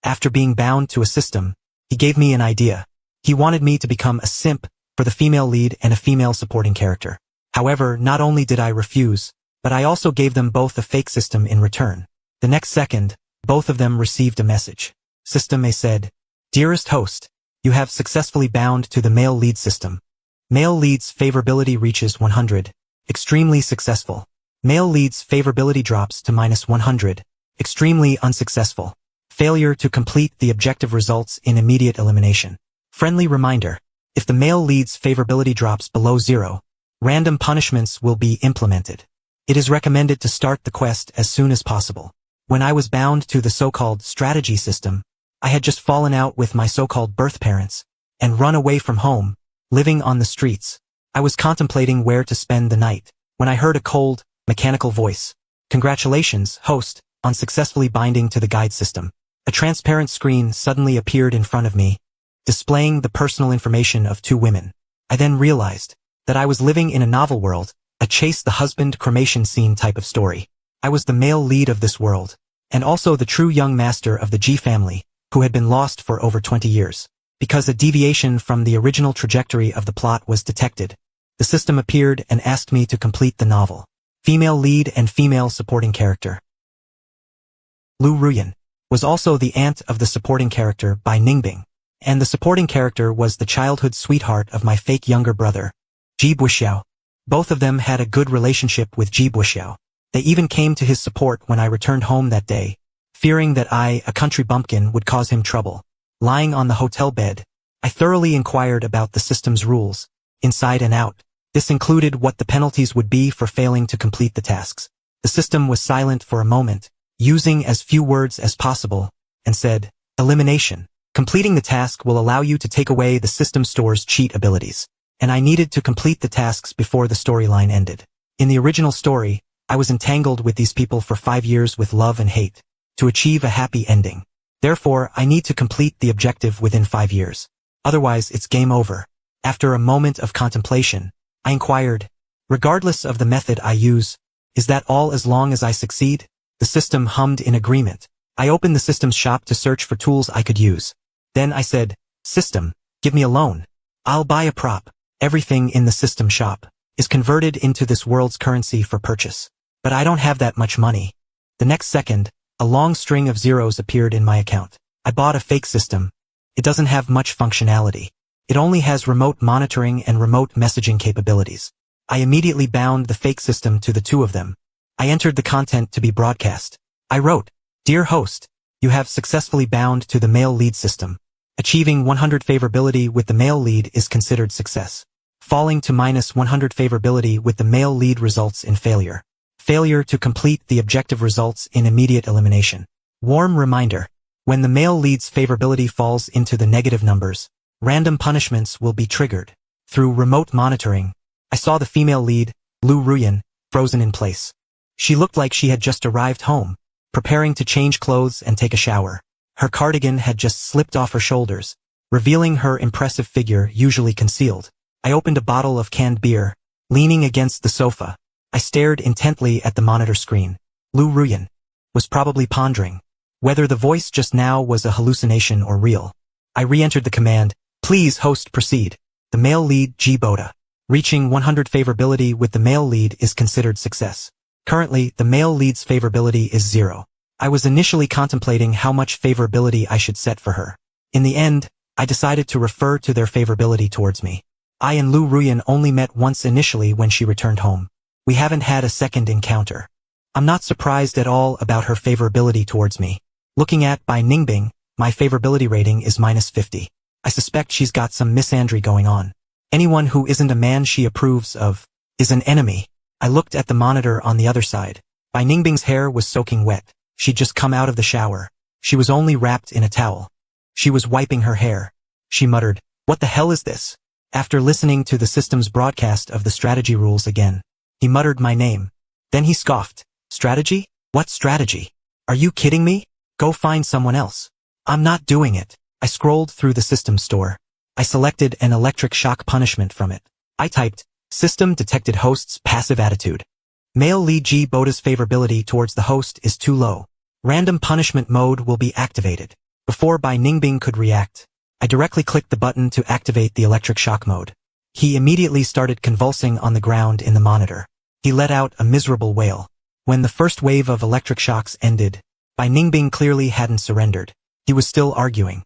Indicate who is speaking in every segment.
Speaker 1: After being bound to a system, he gave me an idea. He wanted me to become a simp for the female lead and a female supporting character. However, not only did I refuse, but I also gave them both a fake system in return. The next second, both of them received a message. System A said, "Dearest host, you have successfully bound to the male lead system. Male lead's favorability reaches 100. Extremely successful. Male lead's favorability drops to -100. Extremely unsuccessful. Failure to complete the objective results in immediate elimination. Friendly reminder, if the male lead's favorability drops below 0, random punishments will be implemented. It is recommended to start the quest as soon as possible." When I was bound to the so-called strategy system, I had just fallen out with my so-called birth parents and run away from home, living on the streets. I was contemplating where to spend the night when I heard a cold, mechanical voice. "Congratulations, host, on successfully binding to the guide system." A transparent screen suddenly appeared in front of me, displaying the personal information of 2 women. I then realized that I was living in a novel world, a chase the husband cremation scene type of story. I was the male lead of this world, and also the true young master of the G family, who had been lost for over 20 years. Because a deviation from the original trajectory of the plot was detected, the system appeared and asked me to complete the novel. Female lead and female supporting character. Lu Ruyan was also the aunt of the supporting character by Ningbing, and the supporting character was the childhood sweetheart of my fake younger brother, Ji Buxiao. Both of them had a good relationship with Ji Buxiao. They even came to his support when I returned home that day, fearing that I, a country bumpkin, would cause him trouble. Lying on the hotel bed, I thoroughly inquired about the system's rules, inside and out. This included what the penalties would be for failing to complete the tasks. The system was silent for a moment, using as few words as possible, and said, "Elimination. Completing the task will allow you to take away the system store's cheat abilities." And I needed to complete the tasks before the storyline ended. In the original story, I was entangled with these people for 5 years with love and hate, to achieve a happy ending. Therefore, I need to complete the objective within 5 years. Otherwise, it's game over. After a moment of contemplation, I inquired, "Regardless of the method I use, is that all as long as I succeed?" The system hummed in agreement. I opened the system's shop to search for tools I could use. Then I said, "System, give me a loan. I'll buy a prop." Everything in the system shop is converted into this world's currency for purchase. But I don't have that much money. The next second, a long string of zeros appeared in my account. I bought a fake system. It doesn't have much functionality. It only has remote monitoring and remote messaging capabilities. I immediately bound the fake system to the 2 of them. I entered the content to be broadcast. I wrote, "Dear host, you have successfully bound to the male lead system. Achieving 100 favorability with the male lead is considered success. Falling to -100 favorability with the male lead results in failure. Failure to complete the objective results in immediate elimination. Warm reminder, when the male lead's favorability falls into the negative numbers, random punishments will be triggered. Through remote monitoring, I saw the female lead, Lu Ruyan, frozen in place. She looked like she had just arrived home, preparing to change clothes and take a shower. Her cardigan had just slipped off her shoulders, revealing her impressive figure usually concealed. I opened a bottle of canned beer, leaning against the sofa. I stared intently at the monitor screen. Lu Ruyan was probably pondering whether the voice just now was a hallucination or real. I re-entered the command, "Please host proceed." The male lead, G Boda. Reaching 100 favorability with the male lead is considered success. Currently, the male lead's favorability is 0. I was initially contemplating how much favorability I should set for her. In the end, I decided to refer to their favorability towards me. I and Lu Ruyan only met once initially when she returned home. We haven't had a second encounter. I'm not surprised at all about her favorability towards me. Looking at by Ningbing, my favorability rating is -50. I suspect she's got some misandry going on. Anyone who isn't a man she approves of is an enemy. I looked at the monitor on the other side. Bai Ningbing's hair was soaking wet. She'd just come out of the shower. She was only wrapped in a towel. She was wiping her hair. She muttered, "What the hell is this?" After listening to the system's broadcast of the strategy rules again, he muttered my name. Then he scoffed. "Strategy? What strategy? Are you kidding me? Go find someone else." "I'm not doing it." I scrolled through the system store. I selected an electric shock punishment from it. I typed, "System detected host's passive attitude. Male lead G Boda's favorability towards the host is too low. Random punishment mode will be activated. Before Bai Ningbing could react, I directly clicked the button to activate the electric shock mode. He immediately started convulsing on the ground in the monitor. He let out a miserable wail. When the first wave of electric shocks ended, Bai Ningbing clearly hadn't surrendered. He was still arguing.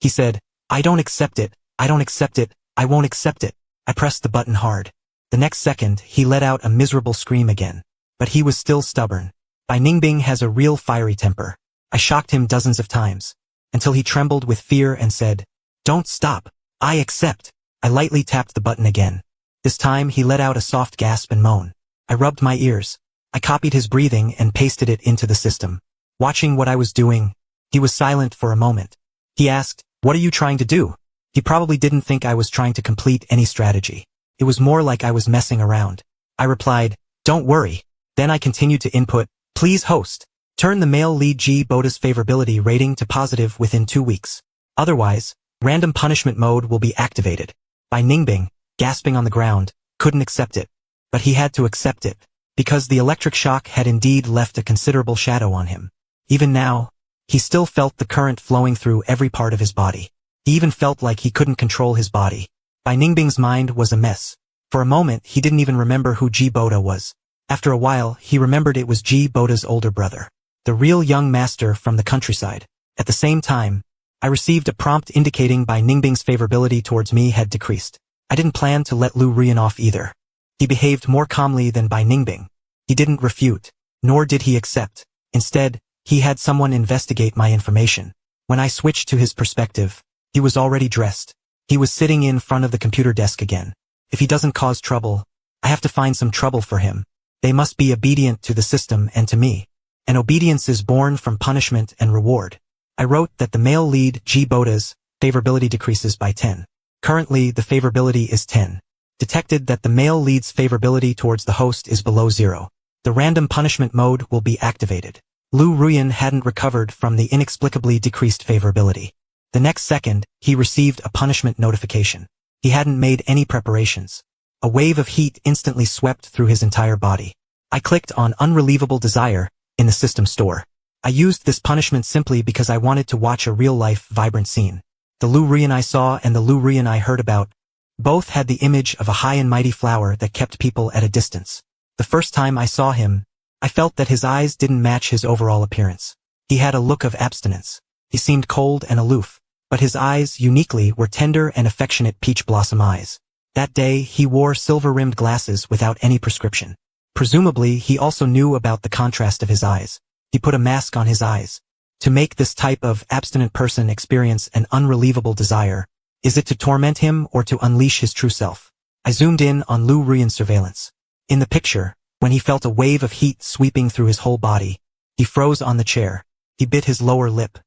Speaker 1: He said, "I don't accept it, I don't accept it, I won't accept it." I pressed the button hard. The next second, he let out a miserable scream again. But he was still stubborn. Bai Ningbing has a real fiery temper. I shocked him dozens of times, until he trembled with fear and said, "Don't stop, I accept." I lightly tapped the button again. This time he let out a soft gasp and moan. I rubbed my ears. I copied his breathing and pasted it into the system. Watching what I was doing, he was silent for a moment. He asked, "What are you trying to do?" He probably didn't think I was trying to complete any strategy. It was more like I was messing around. I replied, "Don't worry." Then I continued to input, "Please host. Turn the male lead THEMObsess favorability rating to positive within 2 weeks. Otherwise, random punishment mode will be activated." Bai Ningbing, gasping on the ground, couldn't accept it. But he had to accept it, because the electric shock had indeed left a considerable shadow on him. Even now, he still felt the current flowing through every part of his body. He even felt like he couldn't control his body. Bai Ningbing's mind was a mess. For a moment, he didn't even remember who Ji Boda was. After a while, he remembered it was Ji Boda's older brother, the real young master from the countryside. At the same time, I received a prompt indicating Bai Ningbing's favorability towards me had decreased. I didn't plan to let Lu Ruyan off either. He behaved more calmly than Bai Ningbing. He didn't refute, nor did he accept. Instead, he had someone investigate my information. When I switched to his perspective, he was already dressed. He was sitting in front of the computer desk again. If he doesn't cause trouble, I have to find some trouble for him. They must be obedient to the system and to me. And obedience is born from punishment and reward. I wrote that the male lead Ji Boda's favorability decreases by 10. Currently, the favorability is 10. Detected that the male lead's favorability towards the host is below 0. The random punishment mode will be activated. Lu Ruyan hadn't recovered from the inexplicably decreased favorability. The next second, he received a punishment notification. He hadn't made any preparations. A wave of heat instantly swept through his entire body. I clicked on Unrelievable Desire in the system store. I used this punishment simply because I wanted to watch a real-life, vibrant scene. The Lu Ruyan I saw and the Lu Ruyan I heard about both had the image of a high and mighty flower that kept people at a distance. The first time I saw him, I felt that his eyes didn't match his overall appearance. He had a look of abstinence. He seemed cold and aloof, but his eyes, uniquely, were tender and affectionate peach blossom eyes. That day, he wore silver-rimmed glasses without any prescription. Presumably, he also knew about the contrast of his eyes. He put a mask on his eyes. To make this type of abstinent person experience an unrelievable desire, is it to torment him or to unleash his true self? I zoomed in on Lu Ruyan's surveillance. In the picture, when he felt a wave of heat sweeping through his whole body, he froze on the chair. He bit his lower lip.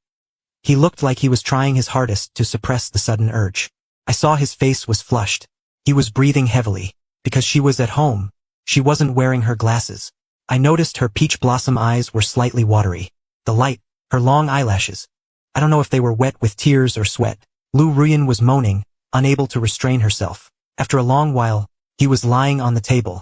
Speaker 1: He looked like he was trying his hardest to suppress the sudden urge. I saw his face was flushed. He was breathing heavily. Because she was at home, she wasn't wearing her glasses. I noticed her peach blossom eyes were slightly watery. The light, her long eyelashes. I don't know if they were wet with tears or sweat. Lu Ruyan was moaning, unable to restrain herself. After a long while, he was lying on the table.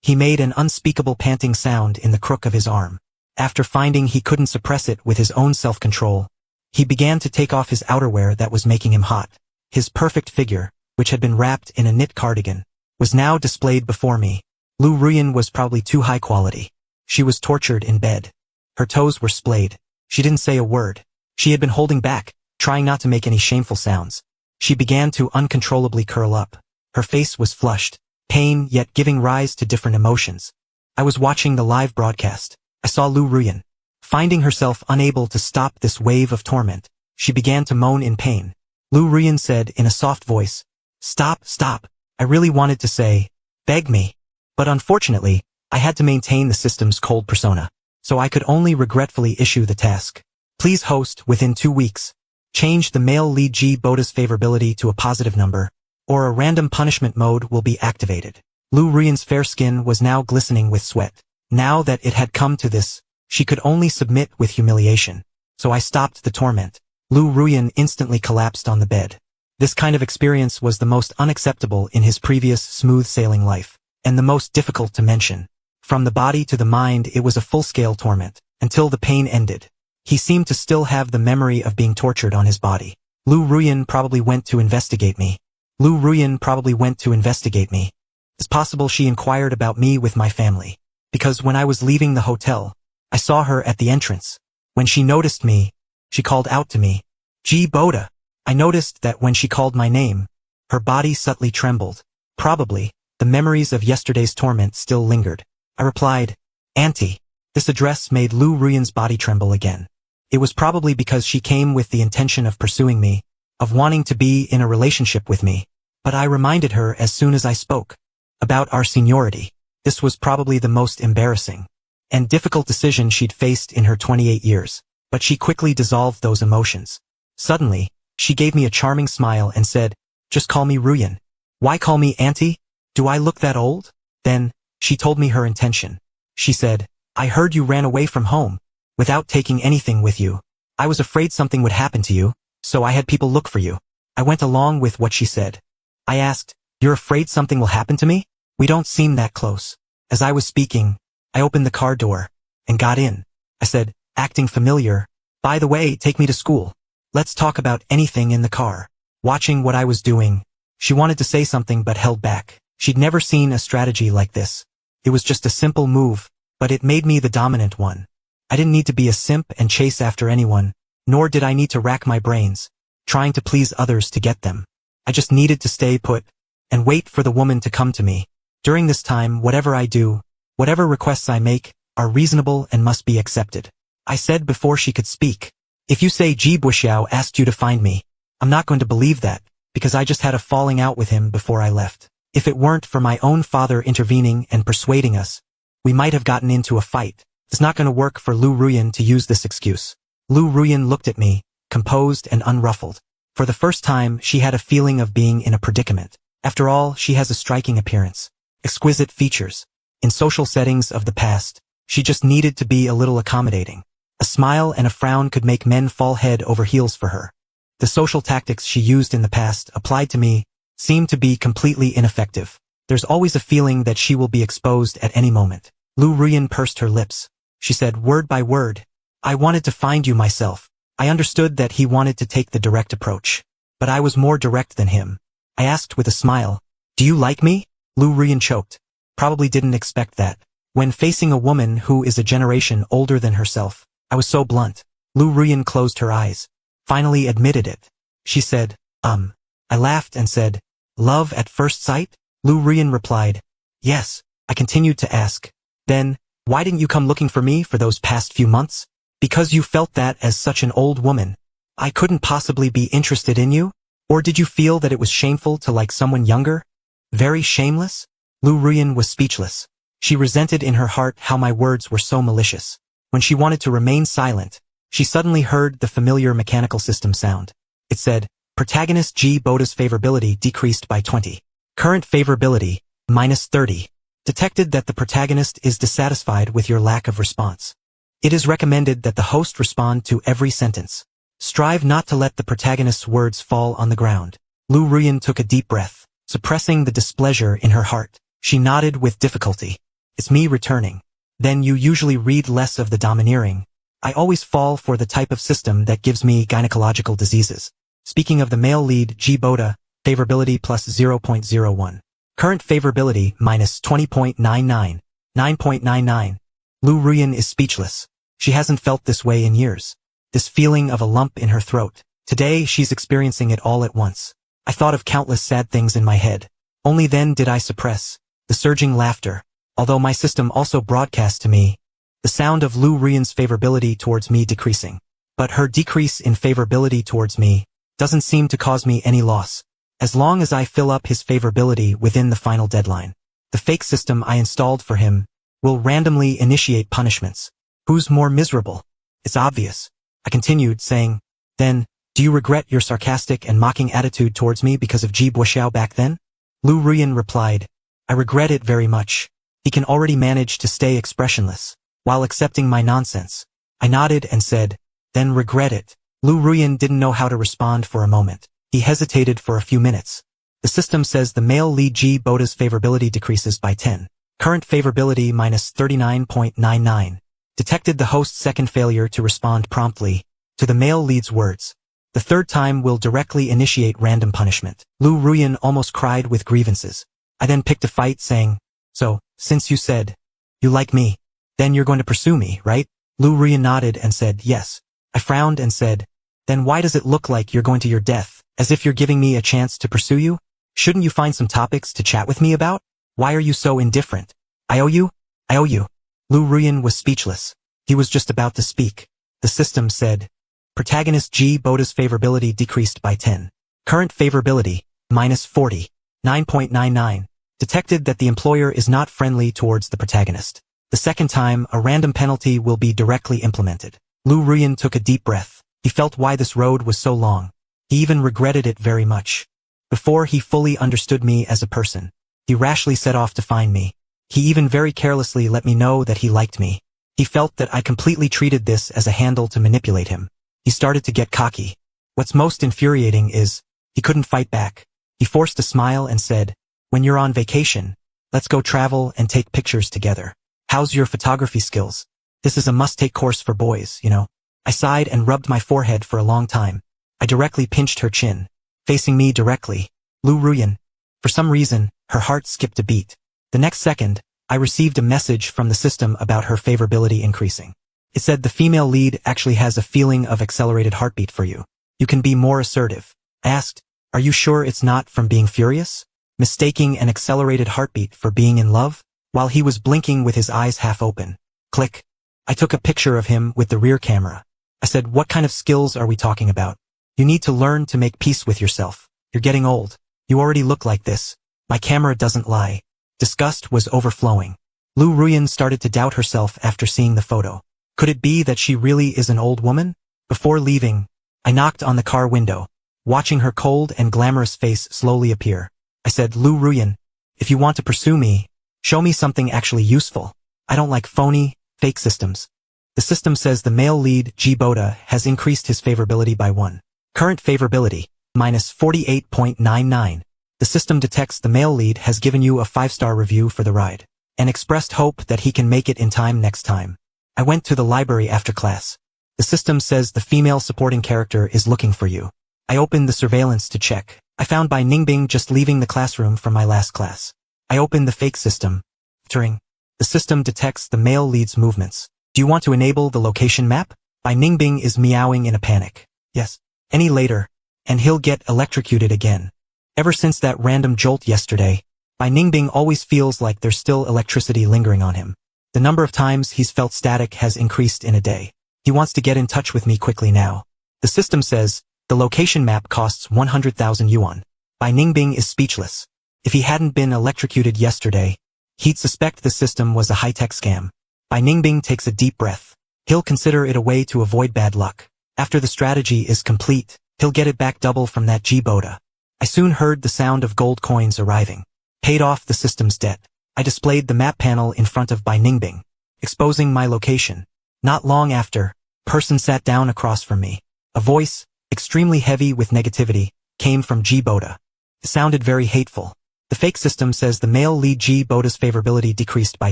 Speaker 1: He made an unspeakable panting sound in the crook of his arm. After finding he couldn't suppress it with his own self-control, he began to take off his outerwear that was making him hot. His perfect figure, which had been wrapped in a knit cardigan, was now displayed before me. Lu Ruyan was probably too high quality. She was tortured in bed. Her toes were splayed. She didn't say a word. She had been holding back, trying not to make any shameful sounds. She began to uncontrollably curl up. Her face was flushed, pain yet giving rise to different emotions. I was watching the live broadcast. I saw Lu Ruyan. Finding herself unable to stop this wave of torment, she began to moan in pain. Lu Ruyan said in a soft voice, "Stop, stop." I really wanted to say, "Beg me." But unfortunately, I had to maintain the system's cold persona, so I could only regretfully issue the task. Please host within 2 weeks. Change the male lead Ji Boda's favorability to a positive number, or a random punishment mode will be activated. Lu Ruyan's fair skin was now glistening with sweat. Now that it had come to this, she could only submit with humiliation. So I stopped the torment. Lu Ruyan instantly collapsed on the bed. This kind of experience was the most unacceptable in his previous smooth-sailing life, and the most difficult to mention. From the body to the mind, it was a full-scale torment, until the pain ended. He seemed to still have the memory of being tortured on his body. Lu Ruyan probably went to investigate me. Lu Ruyan probably went to investigate me. It's possible she inquired about me with my family. Because when I was leaving the hotel, I saw her at the entrance. When she noticed me, she called out to me, "G. Boda." I noticed that when she called my name, her body subtly trembled. Probably, the memories of yesterday's torment still lingered. I replied, "Auntie." This address made Lu Ruyan's body tremble again. It was probably because she came with the intention of pursuing me, of wanting to be in a relationship with me. But I reminded her as soon as I spoke about our seniority. This was probably the most embarrassing and difficult decision she'd faced in her 28 years. But she quickly dissolved those emotions. Suddenly, she gave me a charming smile and said, "Just call me Ruyan." "Why call me Auntie? Do I look that old?" Then, she told me her intention. She said, "I heard you ran away from home, without taking anything with you. I was afraid something would happen to you, so I had people look for you." I went along with what she said. I asked, "You're afraid something will happen to me? We don't seem that close." As I was speaking, I opened the car door, and got in. I said, acting familiar, "By the way, take me to school. Let's talk about anything in the car." Watching what I was doing, she wanted to say something but held back. She'd never seen a strategy like this. It was just a simple move, but it made me the dominant one. I didn't need to be a simp and chase after anyone, nor did I need to rack my brains, trying to please others to get them. I just needed to stay put, and wait for the woman to come to me. During this time, whatever I do, whatever requests I make, are reasonable and must be accepted. I said before she could speak, "If you say Ji Buxiao asked you to find me, I'm not going to believe that, because I just had a falling out with him before I left. If it weren't for my own father intervening and persuading us, we might have gotten into a fight. It's not going to work for Lu Ruyan to use this excuse." Lu Ruyan looked at me, composed and unruffled. For the first time, she had a feeling of being in a predicament. After all, she has a striking appearance, exquisite features. In social settings of the past, she just needed to be a little accommodating. A smile and a frown could make men fall head over heels for her. The social tactics she used in the past, applied to me, seemed to be completely ineffective. There's always a feeling that she will be exposed at any moment. Lu Ruyan pursed her lips. She said word by word, "I wanted to find you myself." I understood that he wanted to take the direct approach, but I was more direct than him. I asked with a smile, "Do you like me?" Lu Ruyan choked. Probably didn't expect that. When facing a woman who is a generation older than herself, I was so blunt. Lu Ruyan closed her eyes, finally admitted it. She said, I laughed and said, "Love at first sight?" Lu Ruyan replied, "Yes." I continued to ask, "Then, why didn't you come looking for me for those past few months?" "Because you felt that as such an old woman, I couldn't possibly be interested in you? Or did you feel that it was shameful to like someone younger? Very shameless?" Lu Ruyan was speechless. She resented in her heart how my words were so malicious. When she wanted to remain silent, she suddenly heard the familiar mechanical system sound. It said, "Protagonist G. Boda's favorability decreased by 20. Current favorability, -30. Detected that the protagonist is dissatisfied with your lack of response. It is recommended that the host respond to every sentence. Strive not to let the protagonist's words fall on the ground." Lu Ruyan took a deep breath, suppressing the displeasure in her heart. She nodded with difficulty. "It's me returning. Then you usually read less of the domineering. I always fall for the type of system that gives me gynecological diseases." Speaking of the male lead, G. Boda, favorability plus 0.01. Current favorability minus 20.99, 9.99. Lu Ruyan is speechless. She hasn't felt this way in years. This feeling of a lump in her throat. Today, she's experiencing it all at once. I thought of countless sad things in my head. Only then did I suppress the surging laughter, although my system also broadcast to me the sound of Lu Ruyan's favorability towards me decreasing. But her decrease in favorability towards me doesn't seem to cause me any loss, as long as I fill up his favorability within the final deadline. The fake system I installed for him will randomly initiate punishments. Who's more miserable? It's obvious. I continued, saying, "Then, do you regret your sarcastic and mocking attitude towards me because of Ji Buxiao back then?" Lu Ruyan replied, "I regret it very much." He can already manage to stay expressionless, while accepting my nonsense. I nodded and said, "Then regret it." Lu Ruyan didn't know how to respond for a moment. He hesitated for a few minutes. The system says the male lead G. Boda's favorability decreases by 10. Current favorability minus 39.99. detected the host's second failure to respond promptly to the male lead's words. The third time will directly initiate random punishment. Lu Ruyan almost cried with grievances. I then picked a fight saying, so, since you said, you like me, then you're going to pursue me, right? Lu Ruyan nodded and said, yes. I frowned and said, then why does it look like you're going to your death, as if you're giving me a chance to pursue you? Shouldn't you find some topics to chat with me about? Why are you so indifferent? I owe you? I owe you. Lu Ruyan was speechless. He was just about to speak. The system said, protagonist G Boda's favorability decreased by 10. Current favorability, -40. 9.99. Detected that the employer is not friendly towards the protagonist. The second time, a random penalty will be directly implemented. Lu Ruyan took a deep breath. He felt why this road was so long. He even regretted it very much. Before he fully understood me as a person, he rashly set off to find me. He even very carelessly let me know that he liked me. He felt that I completely treated this as a handle to manipulate him. He started to get cocky. What's most infuriating is, he couldn't fight back. He forced a smile and said, when you're on vacation, let's go travel and take pictures together. How's your photography skills? This is a must-take course for boys, you know. I sighed and rubbed my forehead for a long time. I directly pinched her chin. Facing me directly, Lu Ruyan. For some reason, her heart skipped a beat. The next second, I received a message from the system about her favorability increasing. It said the female lead actually has a feeling of accelerated heartbeat for you. You can be more assertive. I asked, are you sure it's not from being furious? Mistaking an accelerated heartbeat for being in love? While he was blinking with his eyes half open. Click. I took a picture of him with the rear camera. I said, what kind of skills are we talking about? You need to learn to make peace with yourself. You're getting old. You already look like this. My camera doesn't lie. Disgust was overflowing. Lu Ruyan started to doubt herself after seeing the photo. Could it be that she really is an old woman? Before leaving, I knocked on the car window, watching her cold and glamorous face slowly appear. I said, Lu Ruyan, if you want to pursue me, show me something actually useful. I don't like phony, fake systems. The system says the male lead, G Boda, has increased his favorability by 1. Current favorability, -48.99. The system detects the male lead has given you a 5-star review for the ride, and expressed hope that he can make it in time next time. I went to the library after class. The system says the female supporting character is looking for you. I opened the surveillance to check. I found Bai Ningbing just leaving the classroom from my last class. I opened the fake system. The system detects the male lead's movements. Do you want to enable the location map? Bai Ningbing is meowing in a panic. Yes. Any later, and he'll get electrocuted again. Ever since that random jolt yesterday, Bai Ningbing always feels like there's still electricity lingering on him. The number of times he's felt static has increased in a day. He wants to get in touch with me quickly now. The system says, the location map costs 100,000 yuan. Bai Ningbing is speechless. If he hadn't been electrocuted yesterday, he'd suspect the system was a high-tech scam. Bai Ningbing takes a deep breath. He'll consider it a way to avoid bad luck. After the strategy is complete, he'll get it back double from that G Boda. I soon heard the sound of gold coins arriving. Paid off the system's debt. I displayed the map panel in front of Bai Ningbing, exposing my location. Not long after, a person sat down across from me. A voice, extremely heavy with negativity, came from G Boda. It sounded very hateful. The fake system says the male lead G Boda's favorability decreased by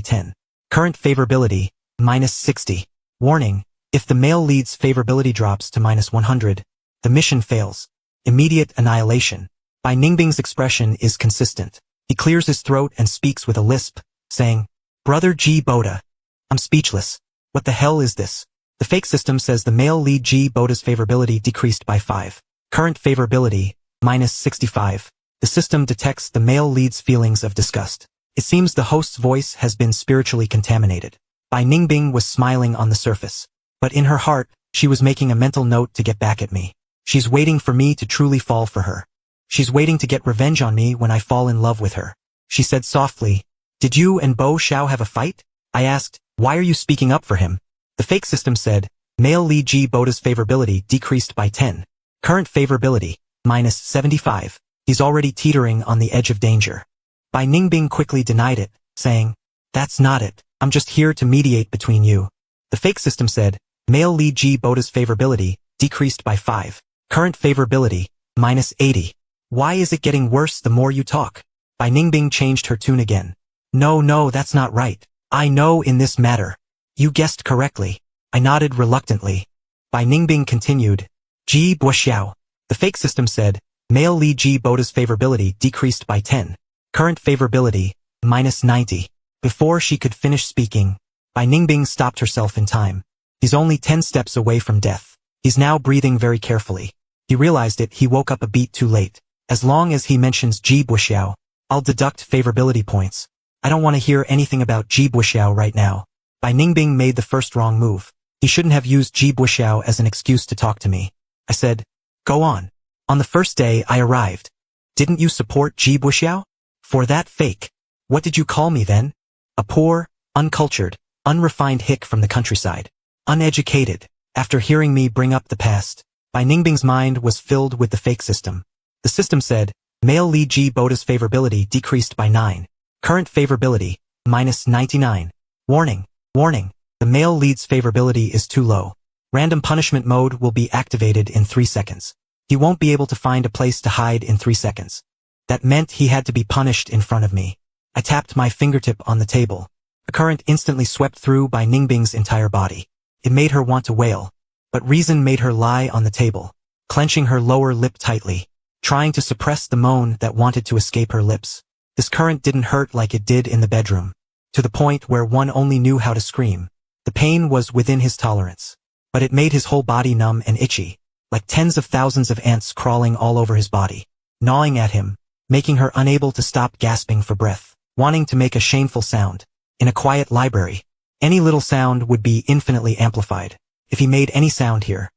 Speaker 1: 10. Current favorability, -60. Warning, if the male lead's favorability drops to -100, the mission fails. Immediate annihilation. Bai Ningbing's expression is consistent. He clears his throat and speaks with a lisp, saying, Brother G Boda. I'm speechless. What the hell is this? The fake system says the male lead G Boda's favorability decreased by 5. Current favorability, -65. The system detects the male lead's feelings of disgust. It seems the host's voice has been spiritually contaminated. Bai Ningbing was smiling on the surface, but in her heart, she was making a mental note to get back at me. She's waiting for me to truly fall for her. She's waiting to get revenge on me when I fall in love with her. She said softly, Did you and Bo Xiao have a fight? I asked, Why are you speaking up for him? The fake system said, Male lead G Boda's favorability decreased by 10. Current favorability, -75. He's already teetering on the edge of danger. Bai Ningbing quickly denied it, saying, That's not it. I'm just here to mediate between you. The fake system said, Male lead G Boda's favorability decreased by 5. Current favorability, -80. Why is it getting worse the more you talk? Bai Ningbing changed her tune again. No, that's not right. I know in this matter. You guessed correctly. I nodded reluctantly. Bai Ningbing continued. Ji Buoxiao. The fake system said, male lead Ji Boda's favorability decreased by 10. Current favorability, -90. Before she could finish speaking, Bai Ningbing stopped herself in time. He's only 10 steps away from death. He's now breathing very carefully. He realized it, he woke up a beat too late. As long as he mentions Ji Buoxiao, I'll deduct favorability points. I don't want to hear anything about Ji Buoxiao right now. Bai Ningbing made the first wrong move. He shouldn't have used Ji Buoxiao as an excuse to talk to me. I said, go on. On the first day I arrived. Didn't you support Ji Buoxiao? For that fake. What did you call me then? A poor, uncultured, unrefined hick from the countryside. Uneducated. After hearing me bring up the past, Bai Ningbing's mind was filled with the fake system. The system said, male lead Ji Boda's favorability decreased by 9. Current favorability, -99. Warning, warning, the male lead's favorability is too low. Random punishment mode will be activated in 3 seconds. He won't be able to find a place to hide in 3 seconds. That meant he had to be punished in front of me. I tapped my fingertip on the table. A current instantly swept through Bai Ningbing's entire body. It made her want to wail, but reason made her lie on the table, clenching her lower lip tightly, trying to suppress the moan that wanted to escape her lips. This current didn't hurt like it did in the bedroom, to the point where one only knew how to scream. The pain was within his tolerance, but it made his whole body numb and itchy, like tens of thousands of ants crawling all over his body, gnawing at him, making her unable to stop gasping for breath, wanting to make a shameful sound. In a quiet library, any little sound would be infinitely amplified. If he made any sound here,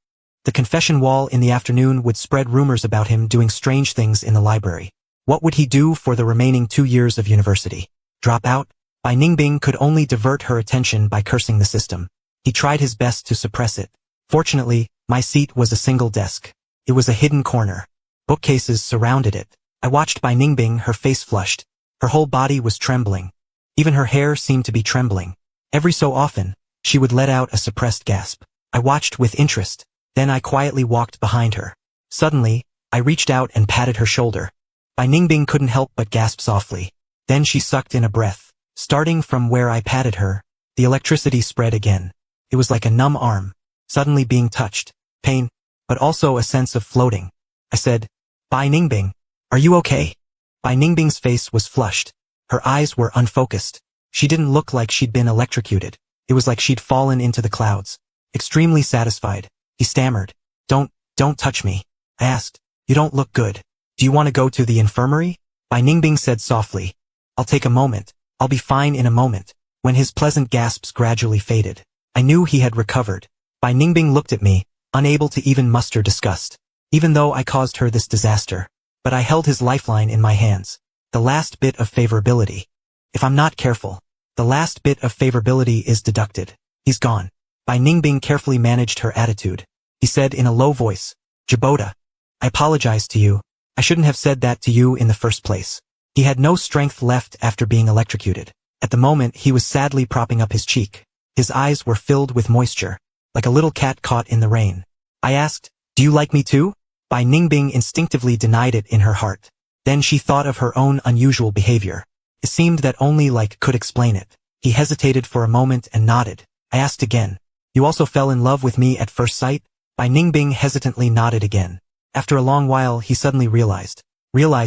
Speaker 1: the confession wall in the afternoon would spread rumors about him doing strange things in the library. What would he do for the remaining 2 years of university? Drop out? Bai Ningbing could only divert her attention by cursing the system. He tried his best to suppress it. Fortunately, my seat was a single desk. It was a hidden corner. Bookcases surrounded it. I watched Bai Ningbing, her face flushed. Her whole body was trembling. Even her hair seemed to be trembling. Every so often, she would let out a suppressed gasp. I watched with interest. Then I quietly walked behind her. Suddenly, I reached out and patted her shoulder. Bai Ningbing couldn't help but gasp softly. Then she sucked in a breath. Starting from where I patted her, the electricity spread again. It was like a numb arm, suddenly being touched. Pain, but also a sense of floating. I said, Bai Ningbing, are you okay? Bai Ningbing's face was flushed. Her eyes were unfocused. She didn't look like she'd been electrocuted. It was like she'd fallen into the clouds. Extremely satisfied, he stammered. Don't touch me. I asked. You don't look good. Do you want to go to the infirmary? Bai Ningbing said softly. I'll take a moment. I'll be fine in a moment. When his pleasant gasps gradually faded, I knew he had recovered. Bai Ningbing looked at me, unable to even muster disgust. Even though I caused her this disaster. But I held his lifeline in my hands. The last bit of favorability. If I'm not careful, the last bit of favorability is deducted. He's gone. Bai Ningbing carefully managed her attitude. He said in a low voice, Jiboda, I apologize to you. I shouldn't have said that to you in the first place. He had no strength left after being electrocuted. At the moment, he was sadly propping up his cheek. His eyes were filled with moisture, like a little cat caught in the rain. I asked, do you like me too? Bai Ningbing instinctively denied it in her heart. Then she thought of her own unusual behavior. It seemed that only like could explain it. He hesitated for a moment and nodded. I asked again, you also fell in love with me at first sight? Bai Ningbing hesitantly nodded again. After a long while, he suddenly realized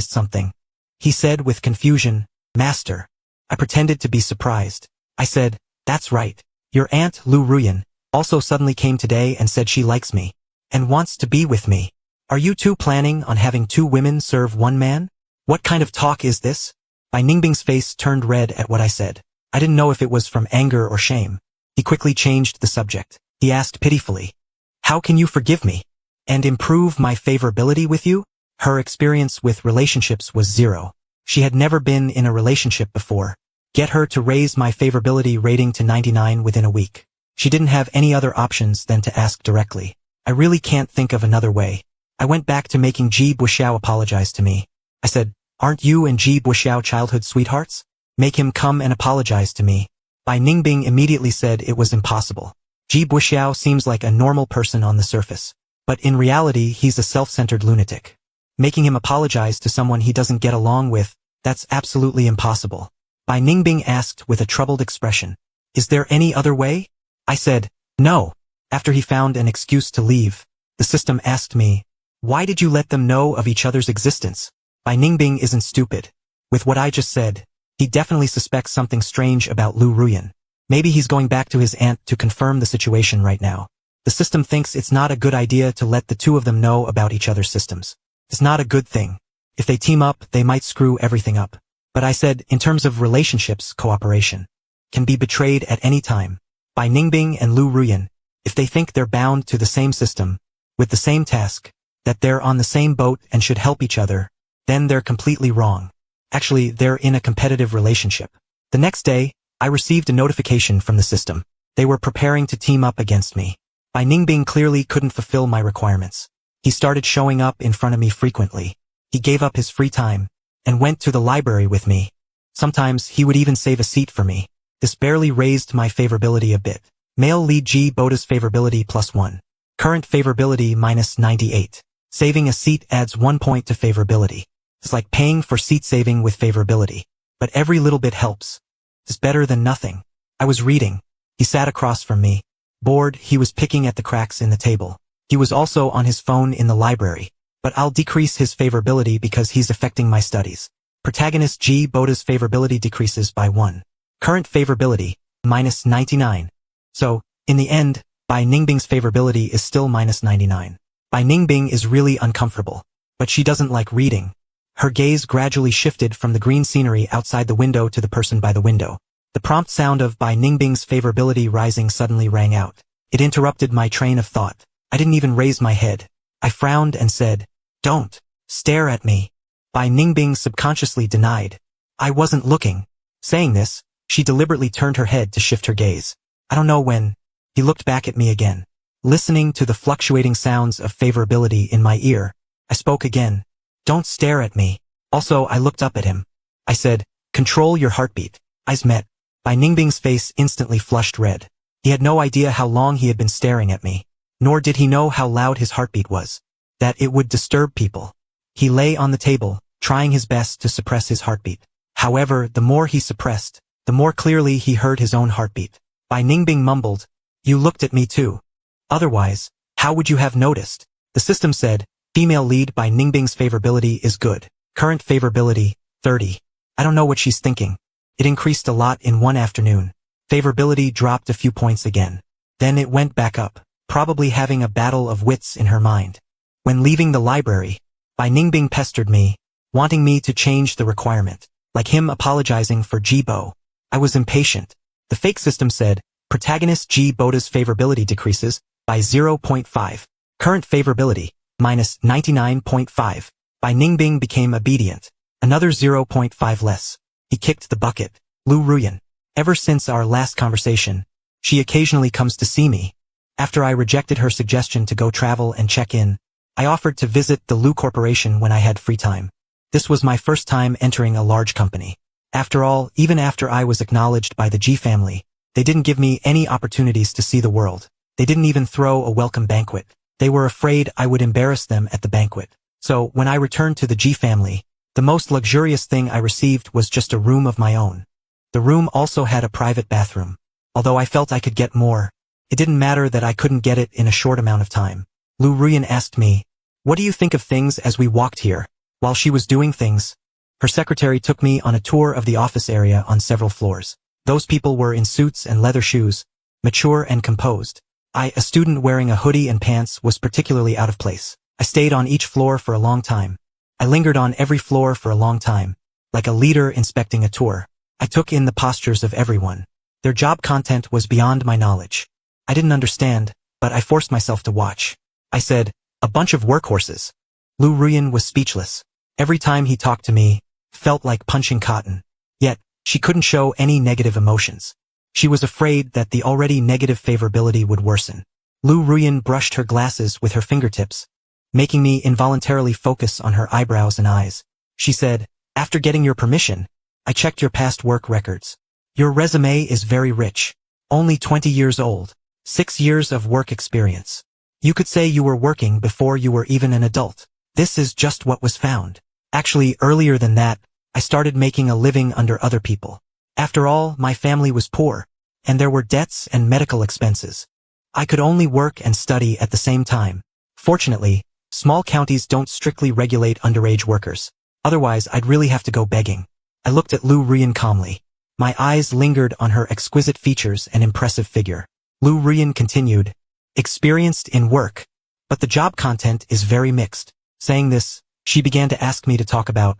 Speaker 1: something. He said with confusion, Master. I pretended to be surprised. I said, that's right. Your aunt, Lu Ruyan, also suddenly came today and said she likes me and wants to be with me. Are you two planning on having 2 women serve 1 man? What kind of talk is this? Bai Ningbing's face turned red at what I said. I didn't know if it was from anger or shame. He quickly changed the subject. He asked pitifully, how can you forgive me and improve my favorability with you? Her experience with relationships was 0. She had never been in a relationship before. Get her to raise my favorability rating to 99 within a week. She didn't have any other options than to ask directly. I really can't think of another way. I went back to making Ji Buoxiao apologize to me. I said, aren't you and Ji Buoxiao childhood sweethearts? Make him come and apologize to me. Bai Ningbing immediately said it was impossible. Ji Buoxiao seems like a normal person on the surface, but in reality he's a self-centered lunatic. Making him apologize to someone he doesn't get along with, that's absolutely impossible. Bai Ningbing asked with a troubled expression, is there any other way? I said, no. After he found an excuse to leave, the system asked me, why did you let them know of each other's existence? Bai Ningbing isn't stupid. With what I just said, he definitely suspects something strange about Lu Ruyan. Maybe he's going back to his aunt to confirm the situation right now. The system thinks it's not a good idea to let the two of them know about each other's systems. It's not a good thing. If they team up, they might screw everything up. But I said, in terms of relationships, cooperation can be betrayed at any time. Bai Ningbing and Lu Ruyan, if they think they're bound to the same system, with the same task, that they're on the same boat and should help each other, then they're completely wrong. Actually, they're in a competitive relationship. The next day, I received a notification from the system. They were preparing to team up against me. Bai Ningbing clearly couldn't fulfill my requirements. He started showing up in front of me frequently. He gave up his free time and went to the library with me. Sometimes he would even save a seat for me. This barely raised my favorability a bit. Male lead G Boda's favorability +1. Current favorability -98. Saving a seat adds 1 point to favorability. It's like paying for seat saving with favorability. But every little bit helps. It's better than nothing. I was reading. He sat across from me. Bored, he was picking at the cracks in the table. He was also on his phone in the library. But I'll decrease his favorability because he's affecting my studies. Protagonist G Boda's favorability decreases by 1. Current favorability, -99. So, in the end, Bai Ningbing's favorability is still -99. Bai Ningbing is really uncomfortable. But she doesn't like reading. Her gaze gradually shifted from the green scenery outside the window to the person by the window. The prompt sound of Bai Ningbing's favorability rising suddenly rang out. It interrupted my train of thought. I didn't even raise my head. I frowned and said, "Don't stare at me." Bai Ningbing subconsciously denied. "I wasn't looking." Saying this, she deliberately turned her head to shift her gaze. I don't know when. He looked back at me again. Listening to the fluctuating sounds of favorability in my ear, I spoke again. "Don't stare at me." Also, I looked up at him. I said, "Control your heartbeat." Eyes met. Bai Ningbing's face instantly flushed red. He had no idea how long he had been staring at me. Nor did he know how loud his heartbeat was. That it would disturb people. He lay on the table, trying his best to suppress his heartbeat. However, the more he suppressed, the more clearly he heard his own heartbeat. Bai Ningbing mumbled, "You looked at me too. Otherwise, how would you have noticed?" The system said, female lead Bai Ningbing's favorability is good. Current favorability, 30. I don't know what she's thinking. It increased a lot in one afternoon. Favorability dropped a few points again. Then it went back up, probably having a battle of wits in her mind. When leaving the library, Bai Ningbing pestered me, wanting me to change the requirement, like him apologizing for Jibo. I was impatient. The fake system said, protagonist G Boda's favorability decreases by 0.5. Current favorability, -99.5. Bai Ningbing became obedient. Another 0.5 less. He kicked the bucket. Lu Ruyan. Ever since our last conversation, she occasionally comes to see me. After I rejected her suggestion to go travel and check in, I offered to visit the Lu Corporation when I had free time. This was my first time entering a large company. After all, even after I was acknowledged by the G family, they didn't give me any opportunities to see the world. They didn't even throw a welcome banquet. They were afraid I would embarrass them at the banquet. So, when I returned to the G family, the most luxurious thing I received was just a room of my own. The room also had a private bathroom. Although I felt I could get more, it didn't matter that I couldn't get it in a short amount of time. Lu Ruyan asked me, "What do you think of things?" as we walked here? While she was doing things, her secretary took me on a tour of the office area on several floors. Those people were in suits and leather shoes, mature and composed. I, a student wearing a hoodie and pants, was particularly out of place. I stayed on each floor for a long time. I lingered on every floor for a long time, like a leader inspecting a tour. I took in the postures of everyone. Their job content was beyond my knowledge. I didn't understand, but I forced myself to watch. I said, "A bunch of workhorses." Lu Ruyan was speechless. Every time he talked to me, felt like punching cotton. Yet, she couldn't show any negative emotions. She was afraid that the already negative favorability would worsen. Lu Ruyan brushed her glasses with her fingertips, making me involuntarily focus on her eyebrows and eyes. She said, "After getting your permission, I checked your past work records. Your resume is very rich. Only 20 years old. 6 years of work experience. You could say you were working before you were even an adult. This is just what was found. Actually, earlier than that, I started making a living under other people. After all, my family was poor. And there were debts and medical expenses. I could only work and study at the same time. Fortunately, small counties don't strictly regulate underage workers. Otherwise, I'd really have to go begging. I looked at Lu Ruyan calmly. My eyes lingered on her exquisite features and impressive figure. Lu Ruyan continued, experienced in work, but the job content is very mixed. Saying this, she began to ask me to talk about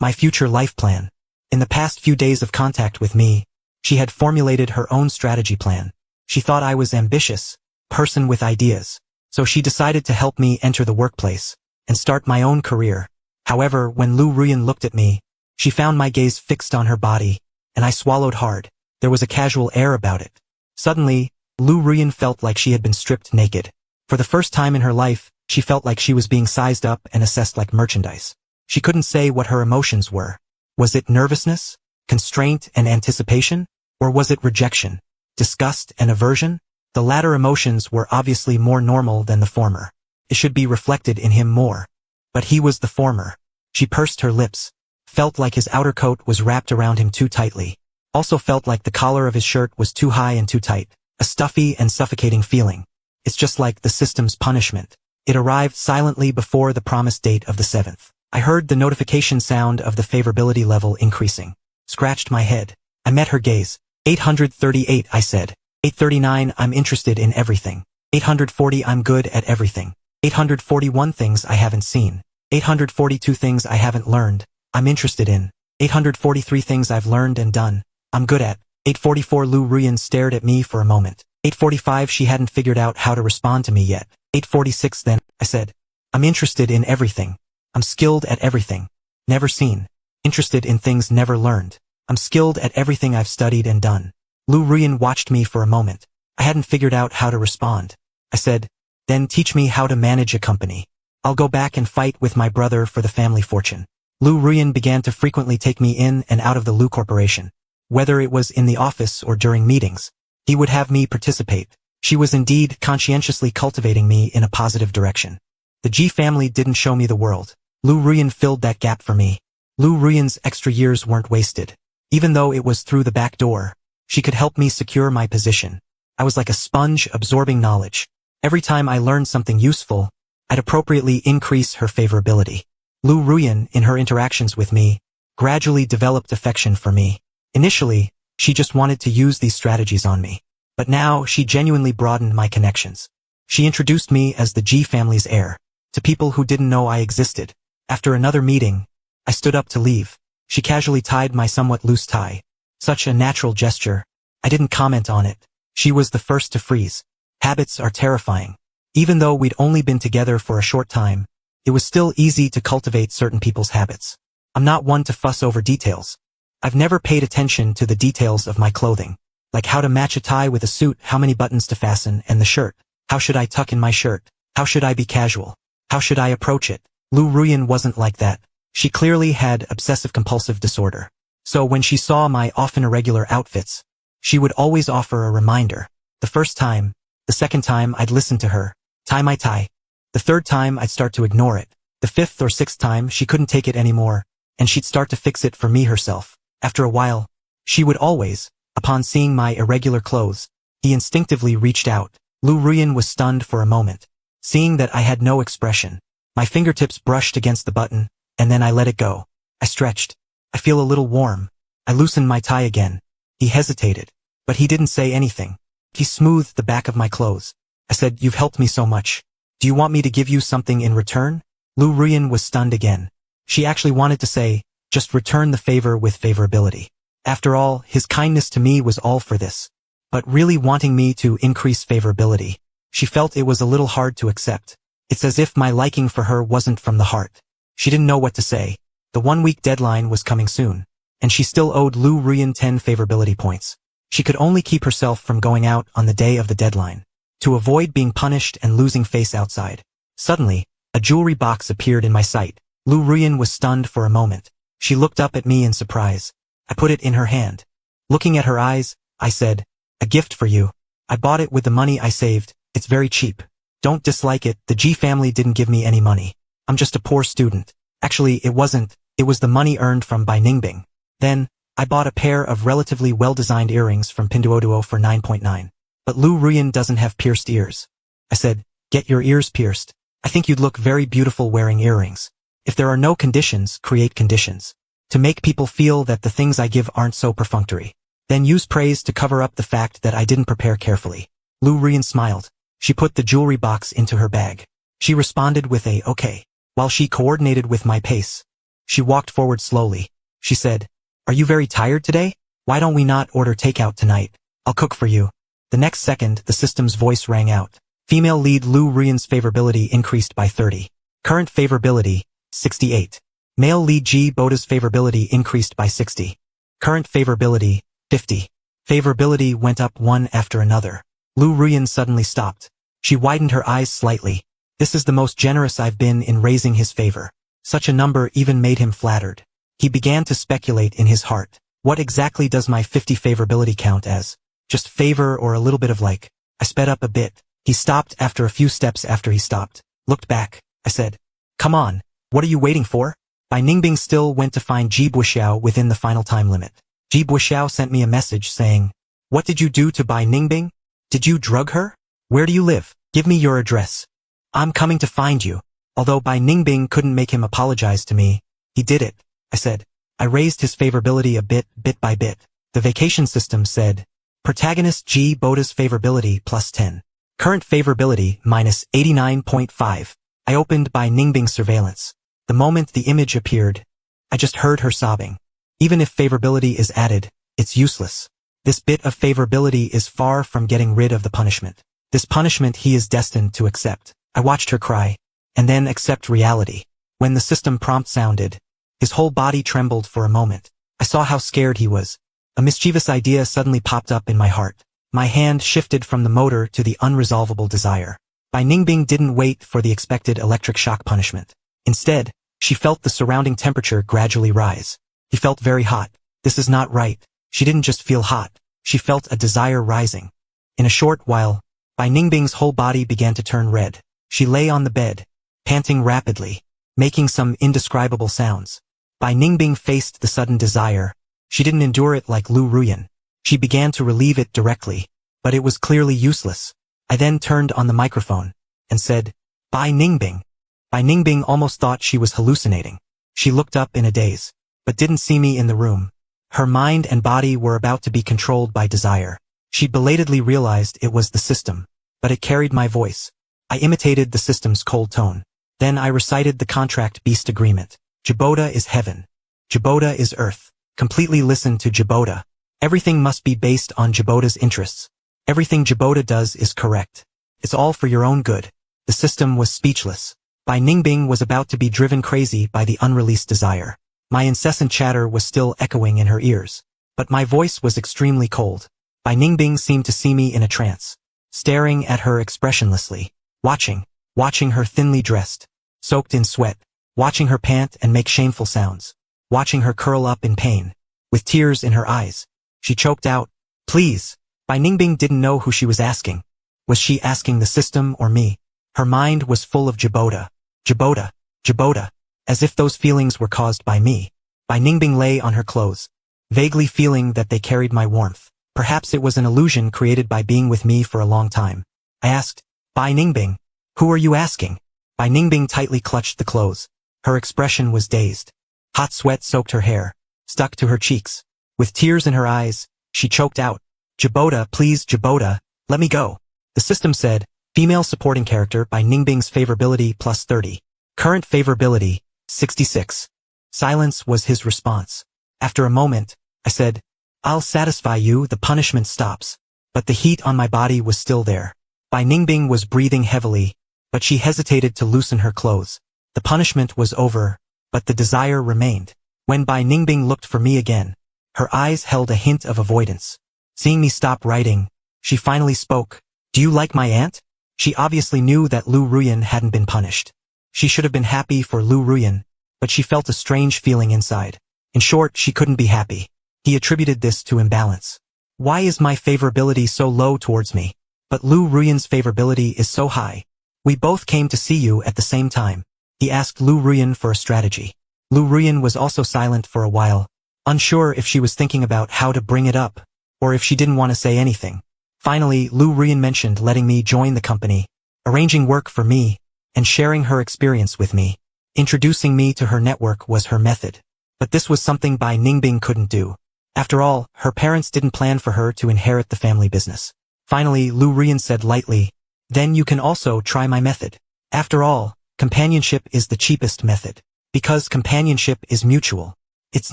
Speaker 1: my future life plan. In the past few days of contact with me, she had formulated her own strategy plan. She thought I was ambitious, person with ideas, so she decided to help me enter the workplace and start my own career. However, when Lu Ruyan looked at me, she found my gaze fixed on her body, and I swallowed hard. There was a casual air about it. Suddenly, Lu Ruyan felt like she had been stripped naked. For the first time in her life, she felt like she was being sized up and assessed like merchandise. She couldn't say what her emotions were. Was it nervousness, constraint and anticipation? Or was it rejection, disgust and aversion? The latter emotions were obviously more normal than the former. It should be reflected in him more. But he was the former. She pursed her lips, felt like his outer coat was wrapped around him too tightly. Also felt like the collar of his shirt was too high and too tight. A stuffy and suffocating feeling. It's just like the system's punishment. It arrived silently before the promised date of the 7th. I heard the notification sound of the favorability level increasing. Scratched my head. I met her gaze. 838, I said. 839, I'm interested in everything. 840, I'm good at everything. 841, things I haven't seen. 842, things I haven't learned. I'm interested in. 843, things I've learned and done. I'm good at. 844, Lu Ruyan stared at me for a moment. 845, she hadn't figured out how to respond to me yet. 846, then, I said. I'm interested in everything. I'm skilled at everything. Never seen. Interested in things never learned. I'm skilled at everything I've studied and done. Lu Ruyan watched me for a moment. I hadn't figured out how to respond. I said, then teach me how to manage a company. I'll go back and fight with my brother for the family fortune. Lu Ruyan began to frequently take me in and out of the Lu Corporation. Whether it was in the office or during meetings, he would have me participate. She was indeed conscientiously cultivating me in a positive direction. The G family didn't show me the world. Lu Ruyan filled that gap for me. Lu Ruyan's extra years weren't wasted. Even though it was through the back door, she could help me secure my position. I was like a sponge absorbing knowledge. Every time I learned something useful, I'd appropriately increase her favorability. Lu Ruyan, in her interactions with me, gradually developed affection for me. Initially, she just wanted to use these strategies on me. But now, she genuinely broadened my connections. She introduced me as the G family's heir, to people who didn't know I existed. After another meeting, I stood up to leave. She casually tied my somewhat loose tie. Such a natural gesture. I didn't comment on it. She was the first to freeze. Habits are terrifying. Even though we'd only been together for a short time, it was still easy to cultivate certain people's habits. I'm not one to fuss over details. I've never paid attention to the details of my clothing. Like how to match a tie with a suit, how many buttons to fasten, and the shirt. How should I tuck in my shirt? How should I be casual? How should I approach it? Lu Ruyan wasn't like that. She clearly had obsessive-compulsive disorder. So when she saw my often irregular outfits, she would always offer a reminder. The first time, the second time I'd listen to her, tie my tie. The third time I'd start to ignore it. The fifth or sixth time she couldn't take it anymore, and she'd start to fix it for me herself. After a while, she would always, upon seeing my irregular clothes, he instinctively reached out. Lu Ruyan was stunned for a moment, seeing that I had no expression. My fingertips brushed against the button, and then I let it go. I stretched. I feel a little warm. I loosened my tie again. He hesitated, but he didn't say anything. He smoothed the back of my clothes. I said, "You've helped me so much. Do you want me to give you something in return?" Lu Ruyan was stunned again. She actually wanted to say, just return the favor with favorability. After all, his kindness to me was all for this. But really wanting me to increase favorability, she felt it was a little hard to accept. It's as if my liking for her wasn't from the heart. She didn't know what to say. The 1-week deadline was coming soon, and she still owed Lu Ruyan 10 favorability points. She could only keep herself from going out on the day of the deadline, to avoid being punished and losing face outside. Suddenly, a jewelry box appeared in my sight. Lu Ruyan was stunned for a moment. She looked up at me in surprise. I put it in her hand. Looking at her eyes, I said, "A gift for you. I bought it with the money I saved. It's very cheap. Don't dislike it. The G family didn't give me any money. I'm just a poor student. Actually, it wasn't. It was the money earned from Ningbing." Then, I bought a pair of relatively well-designed earrings from Pinduoduo for 9.9. But Lu Ruyan doesn't have pierced ears. I said, get your ears pierced. I think you'd look very beautiful wearing earrings. If there are no conditions, create conditions. To make people feel that the things I give aren't so perfunctory. Then use praise to cover up the fact that I didn't prepare carefully. Lu Ruyan smiled. She put the jewelry box into her bag. She responded with a okay. While she coordinated with my pace. She walked forward slowly. She said, are you very tired today? Why don't we not order takeout tonight? I'll cook for you. The next second, the system's voice rang out. Female lead Lu Ruyan's favorability increased by 30. Current favorability, 68. Male lead Ji Boda's favorability increased by 60. Current favorability, 50. Favorability went up one after another. Lu Ruyan suddenly stopped. She widened her eyes slightly. This is the most generous I've been in raising his favor. Such a number even made him flattered. He began to speculate in his heart. What exactly does my 50 favorability count as? Just favor or a little bit of like? I sped up a bit. He stopped after a few steps after he stopped. Looked back. I said, come on. What are you waiting for? Bai Ningbing still went to find Ji Buxiao within the final time limit. Ji Buxiao sent me a message saying, what did you do to Bai Ningbing? Did you drug her? Where do you live? Give me your address. I'm coming to find you. Although Bai Ningbing couldn't make him apologize to me, he did it. I said, I raised his favorability a bit by bit. The vacation system said, protagonist Ji Boda's favorability plus 10. Current favorability minus 89.5. I opened Bai Ningbing's surveillance. The moment the image appeared, I just heard her sobbing. Even if favorability is added, it's useless. This bit of favorability is far from getting rid of the punishment. This punishment he is destined to accept. I watched her cry, and then accept reality. When the system prompt sounded, his whole body trembled for a moment. I saw how scared he was. A mischievous idea suddenly popped up in my heart. My hand shifted from the motor to the unresolvable desire. Bai Ningbing didn't wait for the expected electric shock punishment. Instead, she felt the surrounding temperature gradually rise. He felt very hot. This is not right. She didn't just feel hot. She felt a desire rising. In a short while, Bai Ningbing's whole body began to turn red. She lay on the bed, panting rapidly, making some indescribable sounds. Bai Ningbing faced the sudden desire. She didn't endure it like Lu Ruyan. She began to relieve it directly, but it was clearly useless. I then turned on the microphone and said, Bai Ningbing. Bai Ningbing almost thought she was hallucinating. She looked up in a daze, but didn't see me in the room. Her mind and body were about to be controlled by desire. She belatedly realized it was the system, but it carried my voice. I imitated the system's cold tone. Then I recited the contract beast agreement. Jiboda is heaven. Jiboda is earth. Completely listen to Jiboda. Everything must be based on Jiboda's interests. Everything Jiboda does is correct. It's all for your own good. The system was speechless. Bai Ningbing was about to be driven crazy by the unreleased desire. My incessant chatter was still echoing in her ears. But my voice was extremely cold. Bai Ningbing seemed to see me in a trance. Staring at her expressionlessly. Watching her thinly dressed, soaked in sweat. Watching her pant and make shameful sounds. Watching her curl up in pain. With tears in her eyes. She choked out, please. Bai Ningbing didn't know who she was asking. Was she asking the system or me? Her mind was full of Jiboda. Jiboda. Jiboda. As if those feelings were caused by me. Bai Ningbing lay on her clothes, vaguely feeling that they carried my warmth. Perhaps it was an illusion created by being with me for a long time. I asked, Bai Ningbing, who are you asking? Bai Ningbing tightly clutched the clothes. Her expression was dazed. Hot sweat soaked her hair, stuck to her cheeks. With tears in her eyes, she choked out, Jiboda, please Jiboda, let me go. The system said, female supporting character Bai Ningbing's favorability plus 30. Current favorability, 66. Silence was his response. After a moment, I said, I'll satisfy you, the punishment stops. But the heat on my body was still there. Bai Ningbing was breathing heavily, but she hesitated to loosen her clothes. The punishment was over, but the desire remained. When Bai Ningbing looked for me again, her eyes held a hint of avoidance. Seeing me stop writing, she finally spoke. Do you like my aunt? She obviously knew that Lu Ruyan hadn't been punished. She should have been happy for Lu Ruyan, but she felt a strange feeling inside. In short, she couldn't be happy. He attributed this to imbalance. Why is my favorability so low towards me? But Lu Ruyan's favorability is so high. We both came to see you at the same time. He asked Lu Ruyan for a strategy. Lu Ruyan was also silent for a while, unsure if she was thinking about how to bring it up, or if she didn't want to say anything. Finally, Lu Ruyan mentioned letting me join the company, arranging work for me, and sharing her experience with me. Introducing me to her network was her method. But this was something Bai Ningbing couldn't do. After all, her parents didn't plan for her to inherit the family business. Finally, Lu Ruyan said lightly, "Then you can also try my method. After all, companionship is the cheapest method. Because companionship is mutual. It's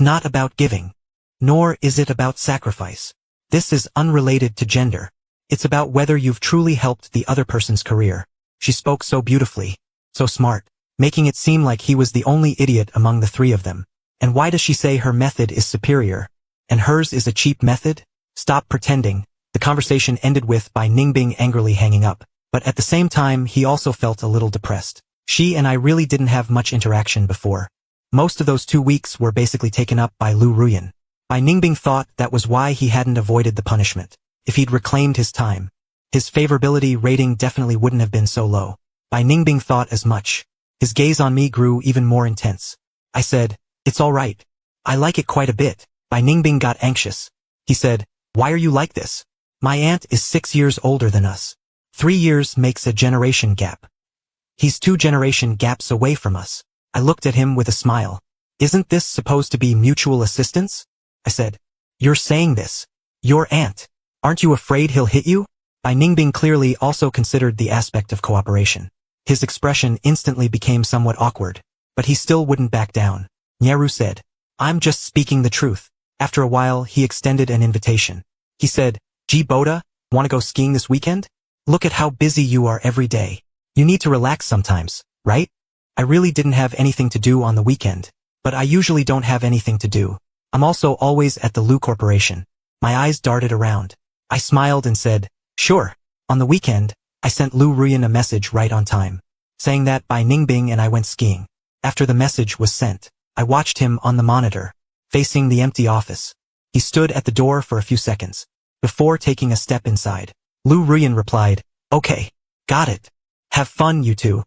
Speaker 1: not about giving. Nor is it about sacrifice. This is unrelated to gender. It's about whether you've truly helped the other person's career." She spoke so beautifully, so smart, making it seem like he was the only idiot among the three of them. And why does she say her method is superior, and hers is a cheap method? Stop pretending. The conversation ended with Bai Ningbing angrily hanging up, but at the same time he also felt a little depressed. She and I really didn't have much interaction before. Most of those 2 weeks were basically taken up by Lu Ruyan. Bai Ningbing thought that was why he hadn't avoided the punishment. If he'd reclaimed his time, his favorability rating definitely wouldn't have been so low. Bai Ningbing thought as much. His gaze on me grew even more intense. I said, "It's all right. I like it quite a bit." Bai Ningbing got anxious. He said, "Why are you like this? My aunt is 6 years older than us. 3 years makes a generation gap. He's 2 generation gaps away from us." I looked at him with a smile. "Isn't this supposed to be mutual assistance?" I said. "You're saying this. Your aunt. Aren't you afraid he'll hit you?" Bai Ningbing clearly also considered the aspect of cooperation. His expression instantly became somewhat awkward, but he still wouldn't back down. Nyaru said, "I'm just speaking the truth." After a while, he extended an invitation. He said, "G Boda, want to go skiing this weekend? Look at how busy you are every day. You need to relax sometimes, right?" I really didn't have anything to do on the weekend, but I usually don't have anything to do. I'm also always at the Lu Corporation. My eyes darted around. I smiled and said, "Sure." On the weekend, I sent Lu Ruyan a message right on time, saying that Bai Ningbing and I went skiing. After the message was sent, I watched him on the monitor, facing the empty office. He stood at the door for a few seconds, before taking a step inside. Lu Ruyan replied, "Okay, got it. Have fun, you two."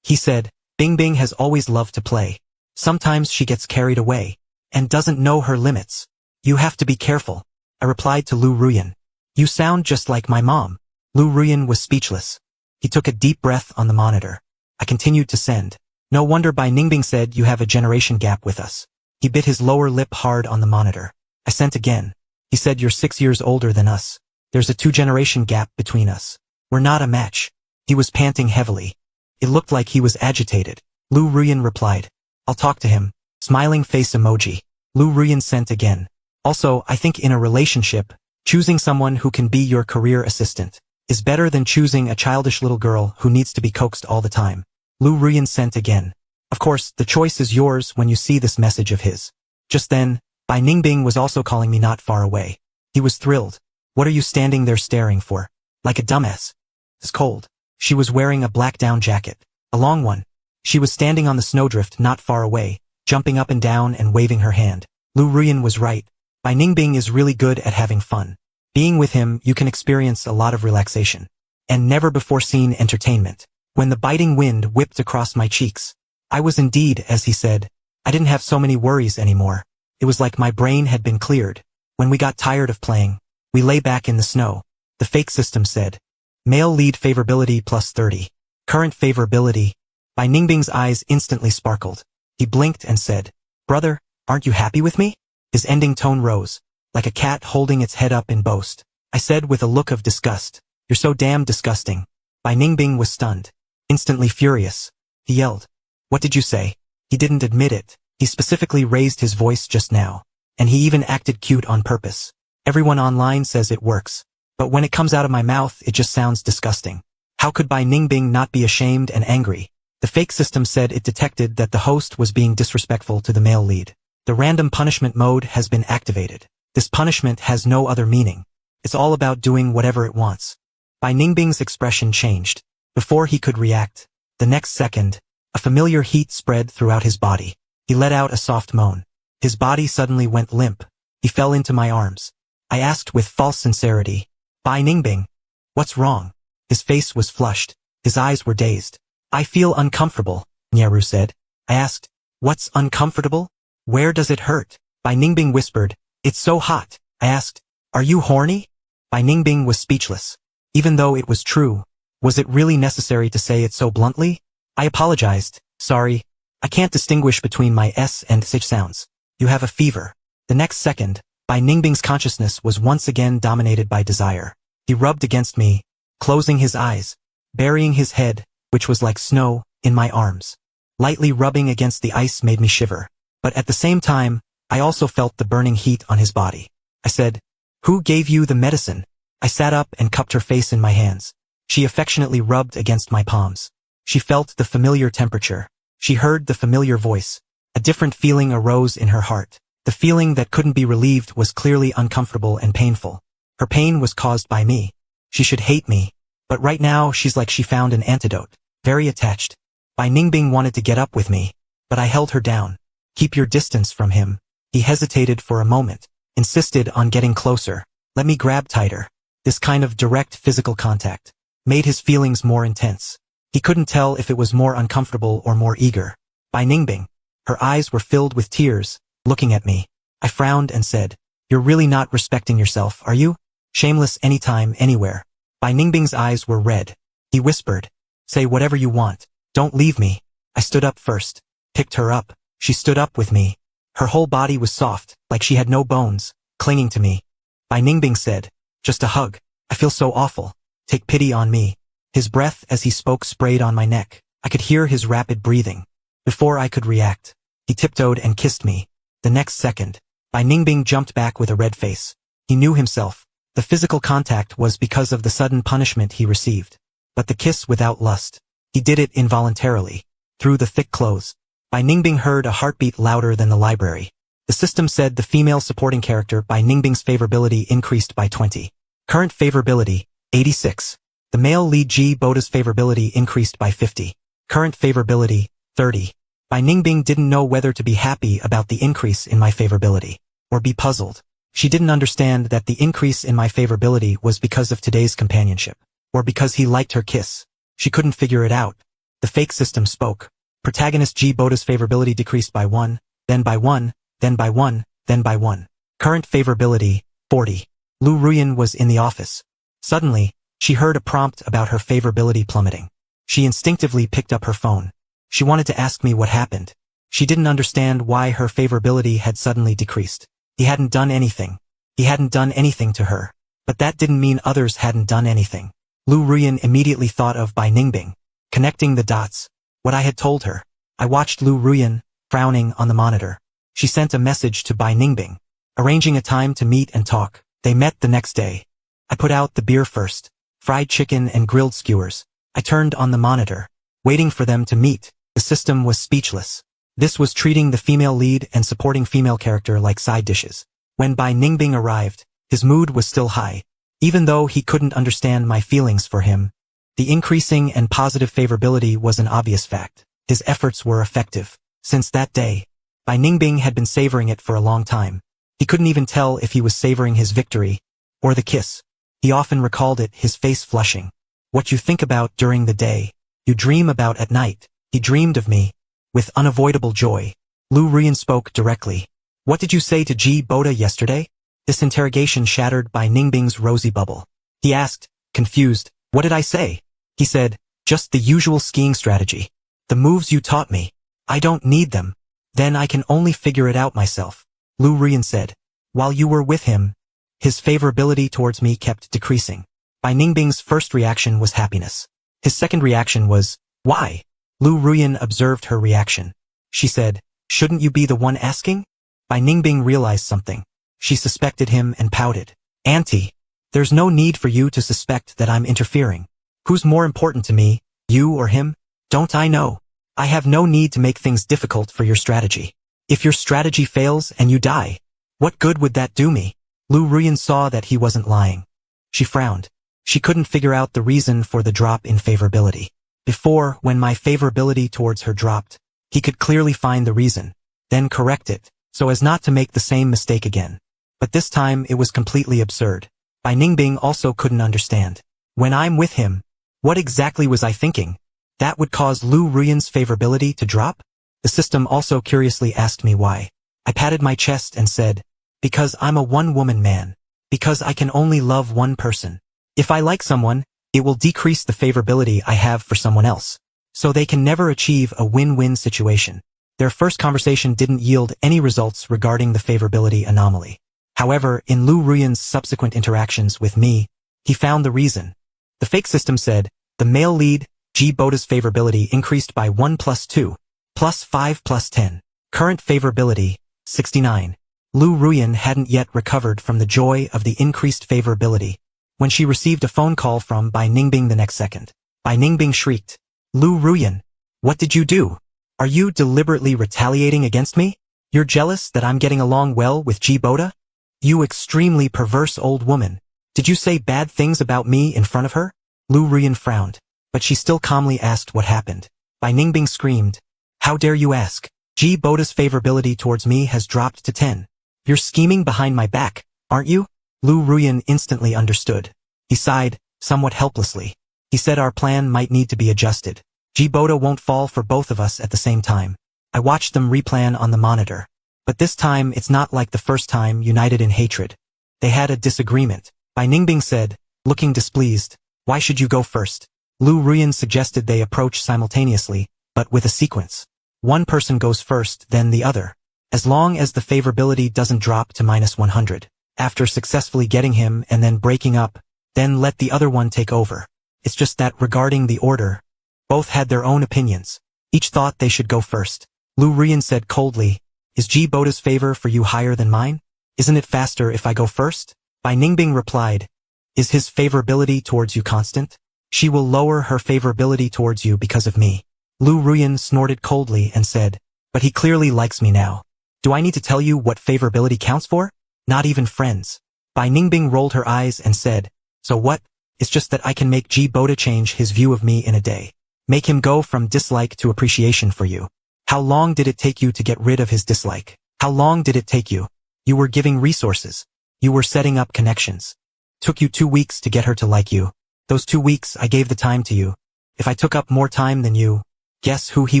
Speaker 1: He said, "Bingbing has always loved to play. Sometimes she gets carried away, and doesn't know her limits. You have to be careful." I replied to Lu Ruyan, "You sound just like my mom." Lu Ruyan was speechless. He took a deep breath on the monitor. I continued to send. "No wonder Bai Ningbing said you have a generation gap with us." He bit his lower lip hard on the monitor. I sent again. He said, "You're 6 years older than us. There's a 2-generation gap between us. We're not a match." He was panting heavily. It looked like he was agitated. Lu Ruyan replied, "I'll talk to him." Smiling face emoji. Lu Ruyan sent again. "Also, I think in a relationship, choosing someone who can be your career assistant is better than choosing a childish little girl who needs to be coaxed all the time." Lu Ruyan sent again. "Of course, the choice is yours when you see this message of his." Just then, Bai Ningbing was also calling me not far away. He was thrilled. "What are you standing there staring for? Like a dumbass? It's cold." She was wearing a black down jacket, a long one. She was standing on the snowdrift not far away, jumping up and down and waving her hand. Lu Ruyan was right. Bai Ningbing is really good at having fun. Being with him, you can experience a lot of relaxation. And never before seen entertainment. When the biting wind whipped across my cheeks, I was indeed, as he said, I didn't have so many worries anymore. It was like my brain had been cleared. When we got tired of playing, we lay back in the snow. The fake system said, "Male lead favorability plus 30. Current favorability." Bai Ningbing's eyes instantly sparkled. He blinked and said, "Brother, aren't you happy with me?" His ending tone rose, like a cat holding its head up in boast. I said with a look of disgust, "You're so damn disgusting." Bai Ningbing was stunned, instantly furious. He yelled, "What did you say?" He didn't admit it. He specifically raised his voice just now, and he even acted cute on purpose. Everyone online says it works, but when it comes out of my mouth it just sounds disgusting. How could Bai Ningbing not be ashamed and angry? The fake system said it detected that the host was being disrespectful to the male lead. The random punishment mode has been activated. This punishment has no other meaning. It's all about doing whatever it wants. Bai Ningbing's expression changed. Before he could react, the next second, a familiar heat spread throughout his body. He let out a soft moan. His body suddenly went limp. He fell into my arms. I asked with false sincerity, "Bai Ningbing, what's wrong?" His face was flushed. His eyes were dazed. "I feel uncomfortable," Nyaru said. I asked, "What's uncomfortable? Where does it hurt?" Bai Ningbing whispered, "It's so hot." I asked, "Are you horny?" Bai Ningbing was speechless. Even though it was true, was it really necessary to say it so bluntly? I apologized. "Sorry. I can't distinguish between my S and SH sounds. You have a fever." The next second, Bai Ningbing's consciousness was once again dominated by desire. He rubbed against me, closing his eyes, burying his head, which was like snow, in my arms. Lightly rubbing against the ice made me shiver. But at the same time, I also felt the burning heat on his body. I said, "Who gave you the medicine?" I sat up and cupped her face in my hands. She affectionately rubbed against my palms. She felt the familiar temperature. She heard the familiar voice. A different feeling arose in her heart. The feeling that couldn't be relieved was clearly uncomfortable and painful. Her pain was caused by me. She should hate me. But right now she's like she found an antidote. Very attached. Bai Ningbing wanted to get up with me, but I held her down. "Keep your distance from him." He hesitated for a moment, insisted on getting closer. Let me grab tighter. This kind of direct physical contact made his feelings more intense. He couldn't tell if it was more uncomfortable or more eager. Bai Ningbing. Her eyes were filled with tears, looking at me. I frowned and said, "You're really not respecting yourself, are you? Shameless anytime, anywhere." Bai Ningbing's eyes were red. He whispered, "Say whatever you want. Don't leave me." I stood up first, picked her up. She stood up with me. Her whole body was soft, like she had no bones, clinging to me. Bai Ningbing said, "Just a hug. I feel so awful. Take pity on me." His breath as he spoke sprayed on my neck. I could hear his rapid breathing. Before I could react, he tiptoed and kissed me. The next second, Bai Ningbing jumped back with a red face. He knew himself. The physical contact was because of the sudden punishment he received. But the kiss without lust. He did it involuntarily. Through the thick clothes, Bai Ningbing heard a heartbeat louder than the library. The system said the female supporting character Bai Ningbing's favorability increased by 20. Current favorability, 86. The male lead G Boda's favorability increased by 50. Current favorability, 30. Bai Ningbing didn't know whether to be happy about the increase in my favorability, or be puzzled. She didn't understand that the increase in my favorability was because of today's companionship, or because he liked her kiss. She couldn't figure it out. The fake system spoke. Protagonist G Boda's favorability decreased by 1, then by 1, then by 1, then by 1. Current favorability, 40. Lu Ruyan was in the office. Suddenly, she heard a prompt about her favorability plummeting. She instinctively picked up her phone. She wanted to ask me what happened. She didn't understand why her favorability had suddenly decreased. He hadn't done anything. He hadn't done anything to her. But that didn't mean others hadn't done anything. Lu Ruyan immediately thought of Bai Ningbing, connecting the dots. What I had told her. I watched Lu Ruyan, frowning on the monitor. She sent a message to Bai Ningbing, arranging a time to meet and talk. They met the next day. I put out the beer first, fried chicken and grilled skewers. I turned on the monitor, waiting for them to meet. The system was speechless. This was treating the female lead and supporting female character like side dishes. When Bai Ningbing arrived, his mood was still high. Even though he couldn't understand my feelings for him, the increasing and positive favorability was an obvious fact. His efforts were effective. Since that day, Bai Ningbing had been savoring it for a long time. He couldn't even tell if he was savoring his victory, or the kiss. He often recalled it, his face flushing. What you think about during the day, you dream about at night. He dreamed of me, with unavoidable joy. Lu Ruyan spoke directly. "What did you say to G Boda yesterday?" This interrogation shattered Bai Ningbing's rosy bubble. He asked, confused, "What did I say?" He said, "Just the usual skiing strategy. The moves you taught me. I don't need them. Then I can only figure it out myself." Lu Ruyan said, "While you were with him, his favorability towards me kept decreasing." Bai Ningbing's first reaction was happiness. His second reaction was, "Why?" Lu Ruyan observed her reaction. She said, "Shouldn't you be the one asking?" Bai Ningbing realized something. She suspected him and pouted. "Auntie, there's no need for you to suspect that I'm interfering. Who's more important to me, you or him? Don't I know? I have no need to make things difficult for your strategy. If your strategy fails and you die, what good would that do me?" Lu Ruyan saw that he wasn't lying. She frowned. She couldn't figure out the reason for the drop in favorability. Before, when my favorability towards her dropped, he could clearly find the reason, then correct it, so as not to make the same mistake again. But this time it was completely absurd. Bai Ningbing also couldn't understand. When I'm with him, what exactly was I thinking? That would cause Lu Ruyan's favorability to drop? The system also curiously asked me why. I patted my chest and said, because I'm a one-woman man. Because I can only love one person. If I like someone, it will decrease the favorability I have for someone else. So they can never achieve a win-win situation. Their first conversation didn't yield any results regarding the favorability anomaly. However, in Lu Ruyan's subsequent interactions with me, he found the reason. The fake system said, the male lead, G Boda's favorability increased by 1 plus 2, plus 5 plus 10. Current favorability, 69. Lu Ruyan hadn't yet recovered from the joy of the increased favorability when she received a phone call from Bai Ningbing the next second. Bai Ningbing shrieked, Lu Ruyan, what did you do? Are you deliberately retaliating against me? You're jealous that I'm getting along well with G Boda? You extremely perverse old woman. Did you say bad things about me in front of her? Lu Ruyan frowned, but she still calmly asked what happened. Bai Ningbing screamed, how dare you ask? G Boda's favorability towards me has dropped to 10. You're scheming behind my back, aren't you? Lu Ruyan instantly understood. He sighed, somewhat helplessly. He said our plan might need to be adjusted. G Boda won't fall for both of us at the same time. I watched them replan on the monitor. But this time it's not like the first time, united in hatred. They had a disagreement. Bai Ningbing said, looking displeased, why should you go first? Lu Ruyan suggested they approach simultaneously, but with a sequence. One person goes first, then the other. As long as the favorability doesn't drop to minus 100. After successfully getting him and then breaking up, then let the other one take over. It's just that regarding the order, both had their own opinions. Each thought they should go first. Lu Ruyan said coldly, is G Boda's favor for you higher than mine? Isn't it faster if I go first? Bai Ningbing replied, is his favorability towards you constant? She will lower her favorability towards you because of me. Lu Ruyan snorted coldly and said, but he clearly likes me now. Do I need to tell you what favorability counts for? Not even friends. Bai Ningbing rolled her eyes and said, so what? It's just that I can make G Boda change his view of me in a day. Make him go from dislike to appreciation for you. How long did it take you to get rid of his dislike? How long did it take you? You were giving resources. You were setting up connections. Took you 2 weeks to get her to like you. Those 2 weeks I gave the time to you. If I took up more time than you, guess who he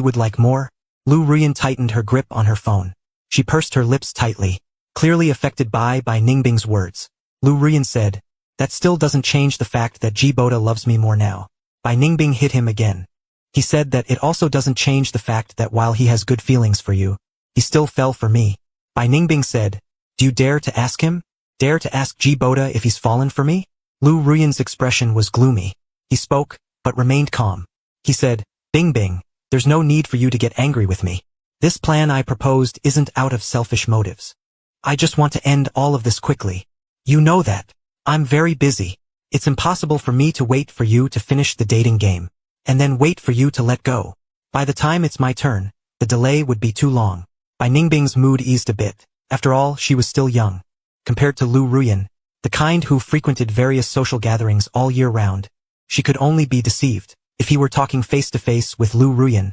Speaker 1: would like more? Lu Ruyan tightened her grip on her phone. She pursed her lips tightly, clearly affected by Ningbing's words. Lu Ruyan said, that still doesn't change the fact that G Boda loves me more now. Bai Ningbing hit him again. He said that it also doesn't change the fact that while he has good feelings for you, he still fell for me. Bai Ningbing said, do you dare to ask him? Dare to ask G Boda if he's fallen for me? Lu Ruyan's expression was gloomy. He spoke, but remained calm. He said, Bing Bing, there's no need for you to get angry with me. This plan I proposed isn't out of selfish motives. I just want to end all of this quickly. You know that. I'm very busy. It's impossible for me to wait for you to finish the dating game, and then wait for you to let go. By the time it's my turn, the delay would be too long. Bai Ningbing's mood eased a bit. After all, she was still young. Compared to Lu Ruyan, the kind who frequented various social gatherings all year round, she could only be deceived. If he were talking face-to-face with Lu Ruyan,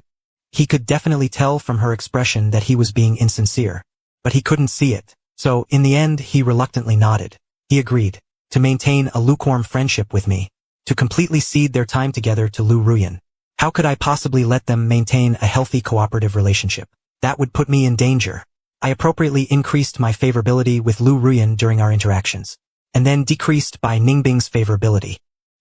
Speaker 1: he could definitely tell from her expression that he was being insincere. But he couldn't see it. So, in the end, he reluctantly nodded. He agreed to maintain a lukewarm friendship with me, to completely cede their time together to Lu Ruyan. How could I possibly let them maintain a healthy cooperative relationship? That would put me in danger. I appropriately increased my favorability with Lu Ruyan during our interactions, and then decreased Bai Ningbing's favorability.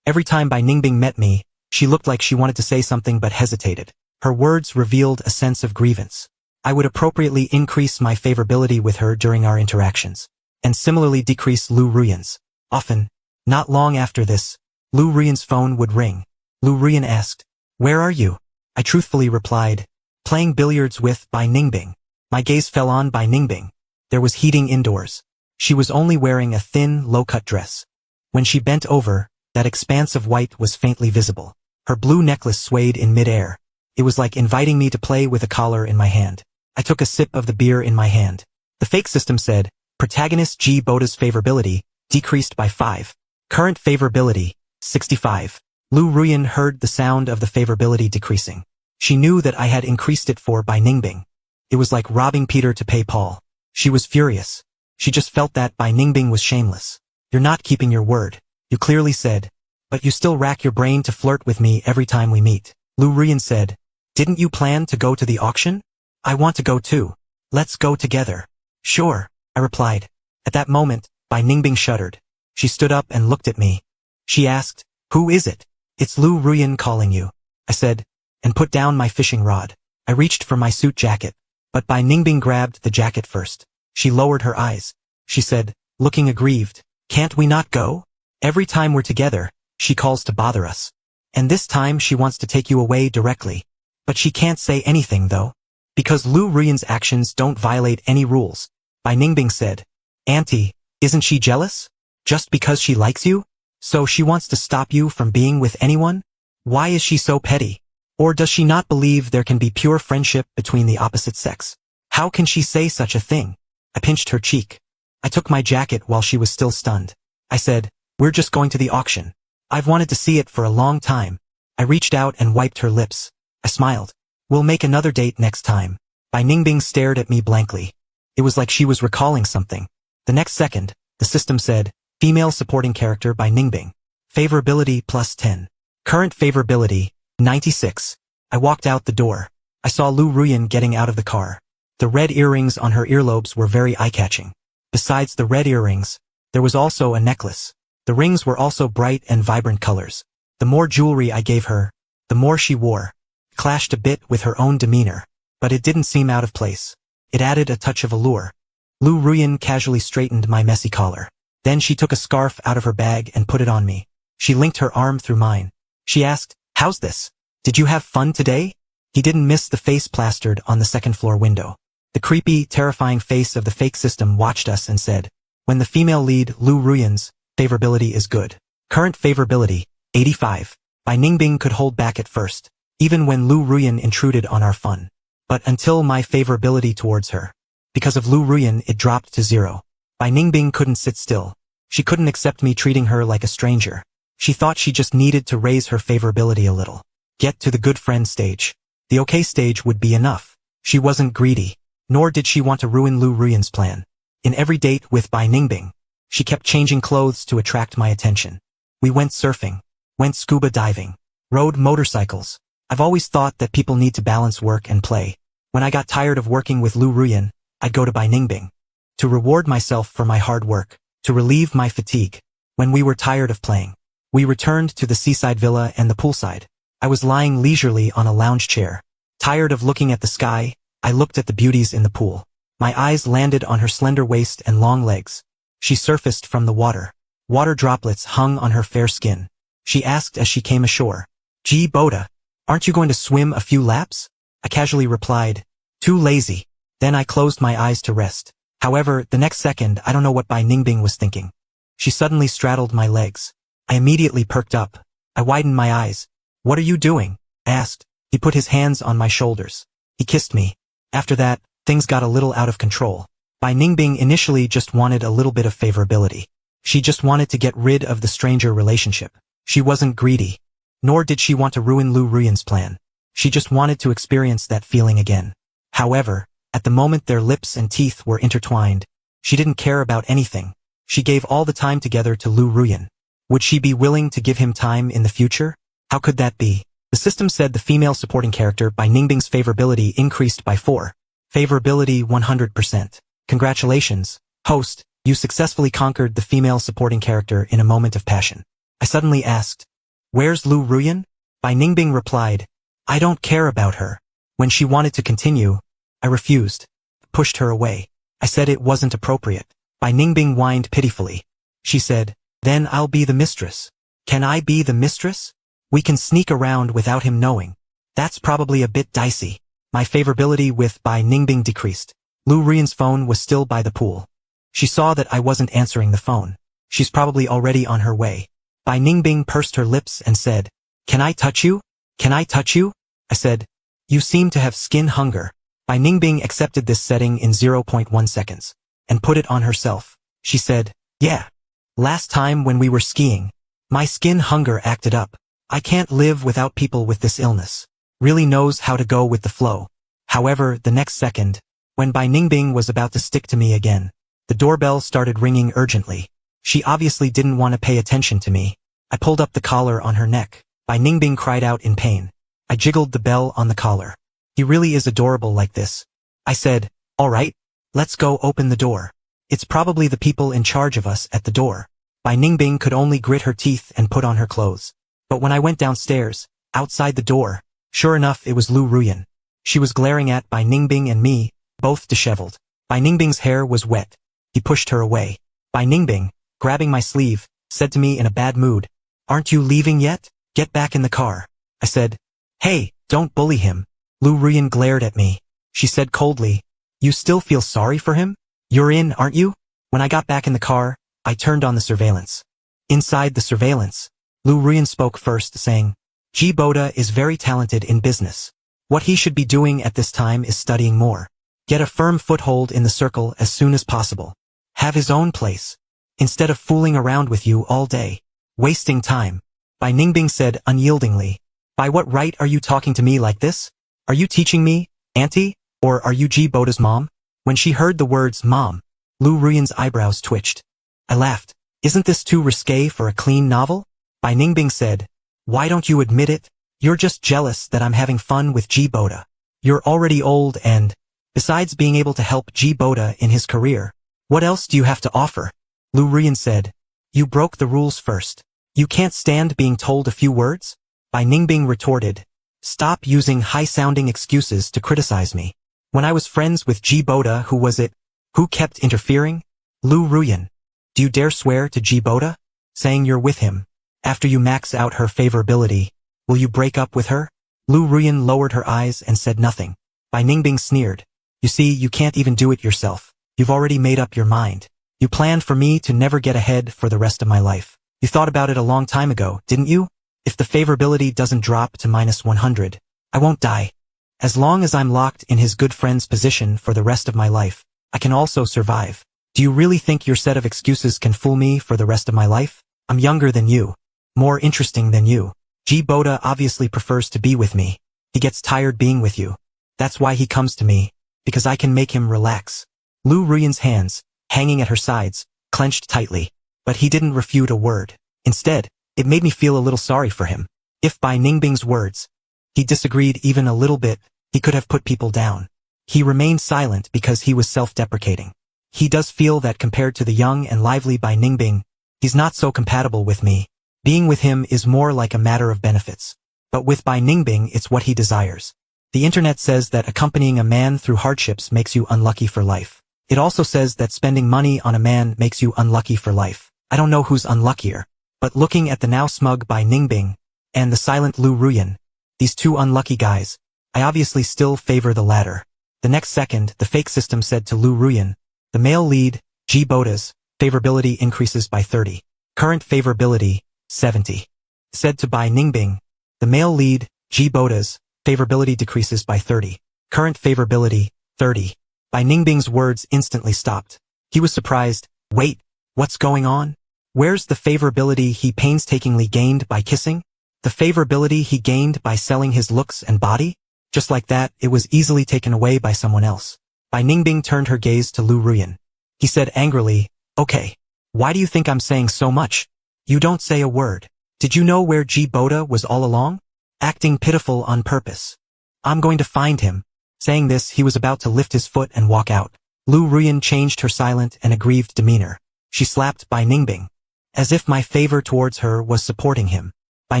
Speaker 1: Every time Bai Ningbing met me, she looked like she wanted to say something but hesitated. Her words revealed a sense of grievance. I would appropriately increase my favorability with her during our interactions, and similarly decrease Lu Ruyan's. Often, not long after this, Lu Ruyan's phone would ring. Lu Ruyan asked, where are you? I truthfully replied, playing billiards with Bai Ningbing. My gaze fell on Bai Ningbing. There was heating indoors. She was only wearing a thin, low-cut dress. When she bent over, that expanse of white was faintly visible. Her blue necklace swayed in mid-air. It was like inviting me to play with a collar in my hand. I took a sip of the beer in my hand. The fake system said, protagonist G Boda's favorability decreased by 5. Current favorability, 65. Lu Ruyan heard the sound of the favorability decreasing. She knew that I had increased it for Bai Ningbing. It was like robbing Peter to pay Paul. She was furious. She just felt that Bai Ningbing was shameless. You're not keeping your word. You clearly said, but you still rack your brain to flirt with me every time we meet. Lu Ruyan said, didn't you plan to go to the auction? I want to go too. Let's go together. Sure, I replied. At that moment, Bai Ningbing shuddered. She stood up and looked at me. She asked, "Who is it?" "It's Lu Ruyan calling you," I said, and put down my fishing rod. I reached for my suit jacket, but Bai Ningbing grabbed the jacket first. She lowered her eyes. She said, looking aggrieved, "Can't we not go? Every time we're together, she calls to bother us. And this time she wants to take you away directly. But she can't say anything though. Because Lu Ruyan's actions don't violate any rules." Bai Ningbing said, "Auntie, isn't she jealous? Just because she likes you? So she wants to stop you from being with anyone? Why is she so petty? Or does she not believe there can be pure friendship between the opposite sex? How can she say such a thing?" I pinched her cheek. I took my jacket while she was still stunned. I said, "We're just going to the auction. I've wanted to see it for a long time." I reached out and wiped her lips. I smiled. "We'll make another date next time." Bai Ningbing stared at me blankly. It was like she was recalling something. The next second, the system said, "Female supporting character Bai Ningbing. Favorability +10. Current favorability, 96. I walked out the door. I saw Lu Ruyan getting out of the car. The red earrings on her earlobes were very eye-catching. Besides the red earrings, there was also a necklace. The rings were also bright and vibrant colors. The more jewelry I gave her, the more she wore. It clashed a bit with her own demeanor, but it didn't seem out of place. It added a touch of allure. Lu Ruyan casually straightened my messy collar. Then she took a scarf out of her bag and put it on me. She linked her arm through mine. She asked, "How's this? Did you have fun today?" He didn't miss the face plastered on the second-floor window. The creepy, terrifying face of the fake system watched us and said, "When the female lead, Lu Ruyan's, favorability is good. Current favorability, 85. Bai Ningbing could hold back at first, even when Lu Ruyan intruded on our fun. But until my favorability towards her. Because of Lu Ruyan, it dropped to 0. Bai Ningbing couldn't sit still. She couldn't accept me treating her like a stranger. She thought she just needed to raise her favorability a little. Get to the good friend stage. The okay stage would be enough. She wasn't greedy. Nor did she want to ruin Lu Ruyan's plan. In every date with Bai Ningbing, she kept changing clothes to attract my attention. We went surfing, went scuba diving, rode motorcycles. I've always thought that people need to balance work and play. When I got tired of working with Lu Ruyan, I'd go to Bai Ningbing. To reward myself for my hard work, to relieve my fatigue. When we were tired of playing, we returned to the seaside villa and the poolside. I was lying leisurely on a lounge chair. Tired of looking at the sky, I looked at the beauties in the pool. My eyes landed on her slender waist and long legs. She surfaced from the water. Water droplets hung on her fair skin. She asked as she came ashore, "Gee, Boda, aren't you going to swim a few laps?" I casually replied, "Too lazy." Then I closed my eyes to rest. However, the next second, I don't know what Bai Ningbing was thinking. She suddenly straddled my legs. I immediately perked up. I widened my eyes. "What are you doing?" I asked. He put his hands on my shoulders. He kissed me. After that, things got a little out of control. Bai Ningbing initially just wanted a little bit of favorability. She just wanted to get rid of the stranger relationship. She wasn't greedy. Nor did she want to ruin Lu Ruyan's plan. She just wanted to experience that feeling again. However, at the moment their lips and teeth were intertwined, she didn't care about anything. She gave all the time together to Lu Ruyan. Would she be willing to give him time in the future? How could that be? The system said the female supporting character Bai Ningbing's favorability increased by 4. Favorability 100%. Congratulations, host, you successfully conquered the female supporting character in a moment of passion. I suddenly asked, "Where's Lu Ruyan?" Bai Ningbing replied, "I don't care about her." When she wanted to continue, I refused, pushed her away. I said it wasn't appropriate. Bai Ningbing whined pitifully. She said, "Then I'll be the mistress." "Can I be the mistress? We can sneak around without him knowing." "That's probably a bit dicey." My favorability with Bai Ningbing decreased. Lu Ruyan's phone was still by the pool. She saw that I wasn't answering the phone. She's probably already on her way. Bai Ningbing pursed her lips and said, "Can I touch you? Can I touch you?" I said, "You seem to have skin hunger." Bai Ningbing accepted this setting in 0.1 seconds and put it on herself. She said, "Yeah. Last time when we were skiing, my skin hunger acted up. I can't live without people with this illness." Really knows how to go with the flow. However, the next second, when Bai Ningbing was about to stick to me again, the doorbell started ringing urgently. She obviously didn't want to pay attention to me. I pulled up the collar on her neck. Bai Ningbing cried out in pain. I jiggled the bell on the collar. "He really is adorable like this." I said, "All right." Let's go open the door. It's probably the people in charge of us at the door. Bai Ningbing could only grit her teeth and put on her clothes. But when I went downstairs, outside the door, sure enough it was Lu Ruyan. She was glaring at Bai Ningbing and me, both disheveled. Bai Ningbing's hair was wet. He pushed her away. Bai Ningbing, grabbing my sleeve, said to me in a bad mood, "Aren't you leaving yet? Get back in the car." I said, "Hey, don't bully him." Lu Ruyan glared at me. She said coldly, "You still feel sorry for him? You're in, aren't you?" When I got back in the car, I turned on the surveillance. Inside the surveillance, Lu Ruyan spoke first, saying, "G Boda is very talented in business. What he should be doing at this time is studying more. Get a firm foothold in the circle as soon as possible. Have his own place. Instead of fooling around with you all day. Wasting time." Bai Ningbing said unyieldingly, "By what right are you talking to me like this? Are you teaching me, auntie, or are you G Boda's mom?" When she heard the words mom, Lu Ruyan's eyebrows twitched. I laughed. "Isn't this too risque for a clean novel?" Bai Ningbing said, "Why don't you admit it? You're just jealous that I'm having fun with G Boda. You're already old and, besides being able to help G Boda in his career, what else do you have to offer?" Lu Ruyan said, "You broke the rules first. You can't stand being told a few words?" Bai Ningbing retorted, "Stop using high-sounding excuses to criticize me. When I was friends with G Boda, who was it? Who kept interfering? Lu Ruyan. Do you dare swear to G Boda? Saying you're with him. After you max out her favorability, will you break up with her?" Lu Ruyan lowered her eyes and said nothing. Bai Ningbing sneered, "You see, you can't even do it yourself. You've already made up your mind. You planned for me to never get ahead for the rest of my life. You thought about it a long time ago, didn't you? If the favorability doesn't drop to -100, I won't die. As long as I'm locked in his good friend's position for the rest of my life, I can also survive. Do you really think your set of excuses can fool me for the rest of my life? I'm younger than you. More interesting than you. G Boda obviously prefers to be with me. He gets tired being with you. That's why he comes to me, because I can make him relax." Lu Ruyan's hands, hanging at her sides, clenched tightly, but he didn't refute a word. Instead, it made me feel a little sorry for him. If by Ningbing's words, he disagreed even a little bit, he could have put people down. He remained silent because he was self-deprecating. He does feel that compared to the young and lively Bai Ningbing, he's not so compatible with me. Being with him is more like a matter of benefits. But with Bai Ningbing, it's what he desires. The internet says that accompanying a man through hardships makes you unlucky for life. It also says that spending money on a man makes you unlucky for life. I don't know who's unluckier, but looking at the now smug Bai Ningbing and the silent Lu Ruyan, these two unlucky guys, I obviously still favor the latter. The next second, the fake system said to Lu Ruyan, "The male lead, G Boda's, favorability increases by 30. Current favorability, 70. Said to Bai Ningbing, "The male lead, G Boda's, favorability decreases by 30. Current favorability, 30. Bai Ningbing's words instantly stopped. He was surprised. Wait, what's going on? Where's the favorability he painstakingly gained by kissing? The favorability he gained by selling his looks and body? Just like that, it was easily taken away by someone else." Bai Ningbing turned her gaze to Lu Ruyan. He said angrily, "Okay, why do you think I'm saying so much? You don't say a word. Did you know where G Boda was all along? Acting pitiful on purpose. I'm going to find him." Saying this, he was about to lift his foot and walk out. Lu Ruyan changed her silent and aggrieved demeanor. She slapped Bai Ningbing, as if my favor towards her was supporting him. Bai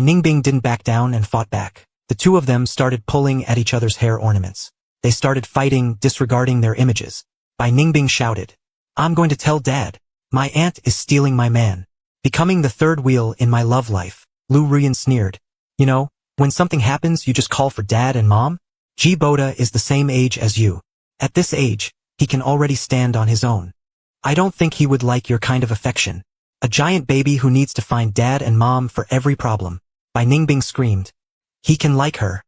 Speaker 1: Ningbing didn't back down and fought back. The two of them started pulling at each other's hair ornaments. They started fighting, disregarding their images. Bai Ningbing shouted, "I'm going to tell Dad. My aunt is stealing my man. Becoming the third wheel in my love life." Lu Ruyan sneered. "You know, when something happens you just call for Dad and Mom? G Boda is the same age as you. At this age, he can already stand on his own. I don't think he would like your kind of affection. A giant baby who needs to find Dad and Mom for every problem." Bai Ningbing screamed. "He can like her.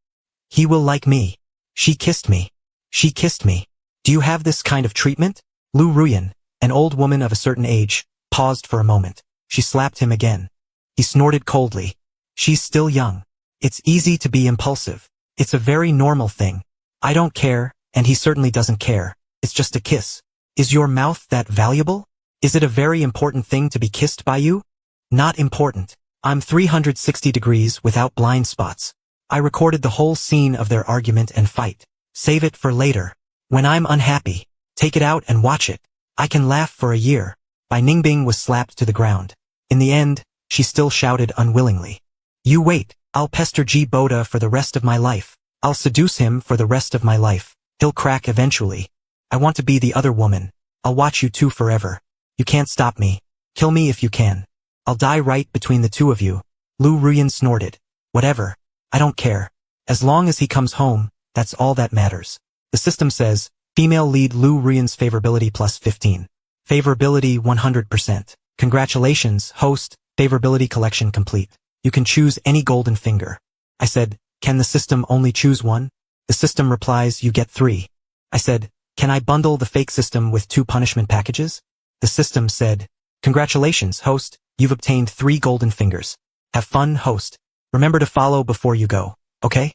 Speaker 1: He will like me. She kissed me. She kissed me. Do you have this kind of treatment?" Lu Ruyan, an old woman of a certain age, paused for a moment. She slapped him again. He snorted coldly. "She's still young. It's easy to be impulsive. It's a very normal thing. I don't care, and he certainly doesn't care. It's just a kiss. Is your mouth that valuable? Is it a very important thing to be kissed by you? Not important. I'm 360 degrees without blind spots. I recorded the whole scene of their argument and fight. Save it for later. When I'm unhappy. Take it out and watch it. I can laugh for a year. Bai Ningbing was slapped to the ground. In the end, she still shouted unwillingly. You wait, I'll pester G Boda for the rest of my life. I'll seduce him for the rest of my life. He'll crack eventually. I want to be the other woman. I'll watch you two forever. You can't stop me. Kill me if you can. I'll die right between the two of you. Lu Ruyan snorted. Whatever. I don't care. As long as he comes home, that's all that matters. The system says, female lead Lu Ruyan's favorability plus 15. Favorability 100%. Congratulations, host, favorability collection complete. You can choose any golden finger. I said, can the system only choose one? The system replies, you get 3. I said, can I bundle the fake system with 2 punishment packages? The system said, congratulations, host, you've obtained 3 golden fingers. Have fun, host. Remember to follow before you go, okay?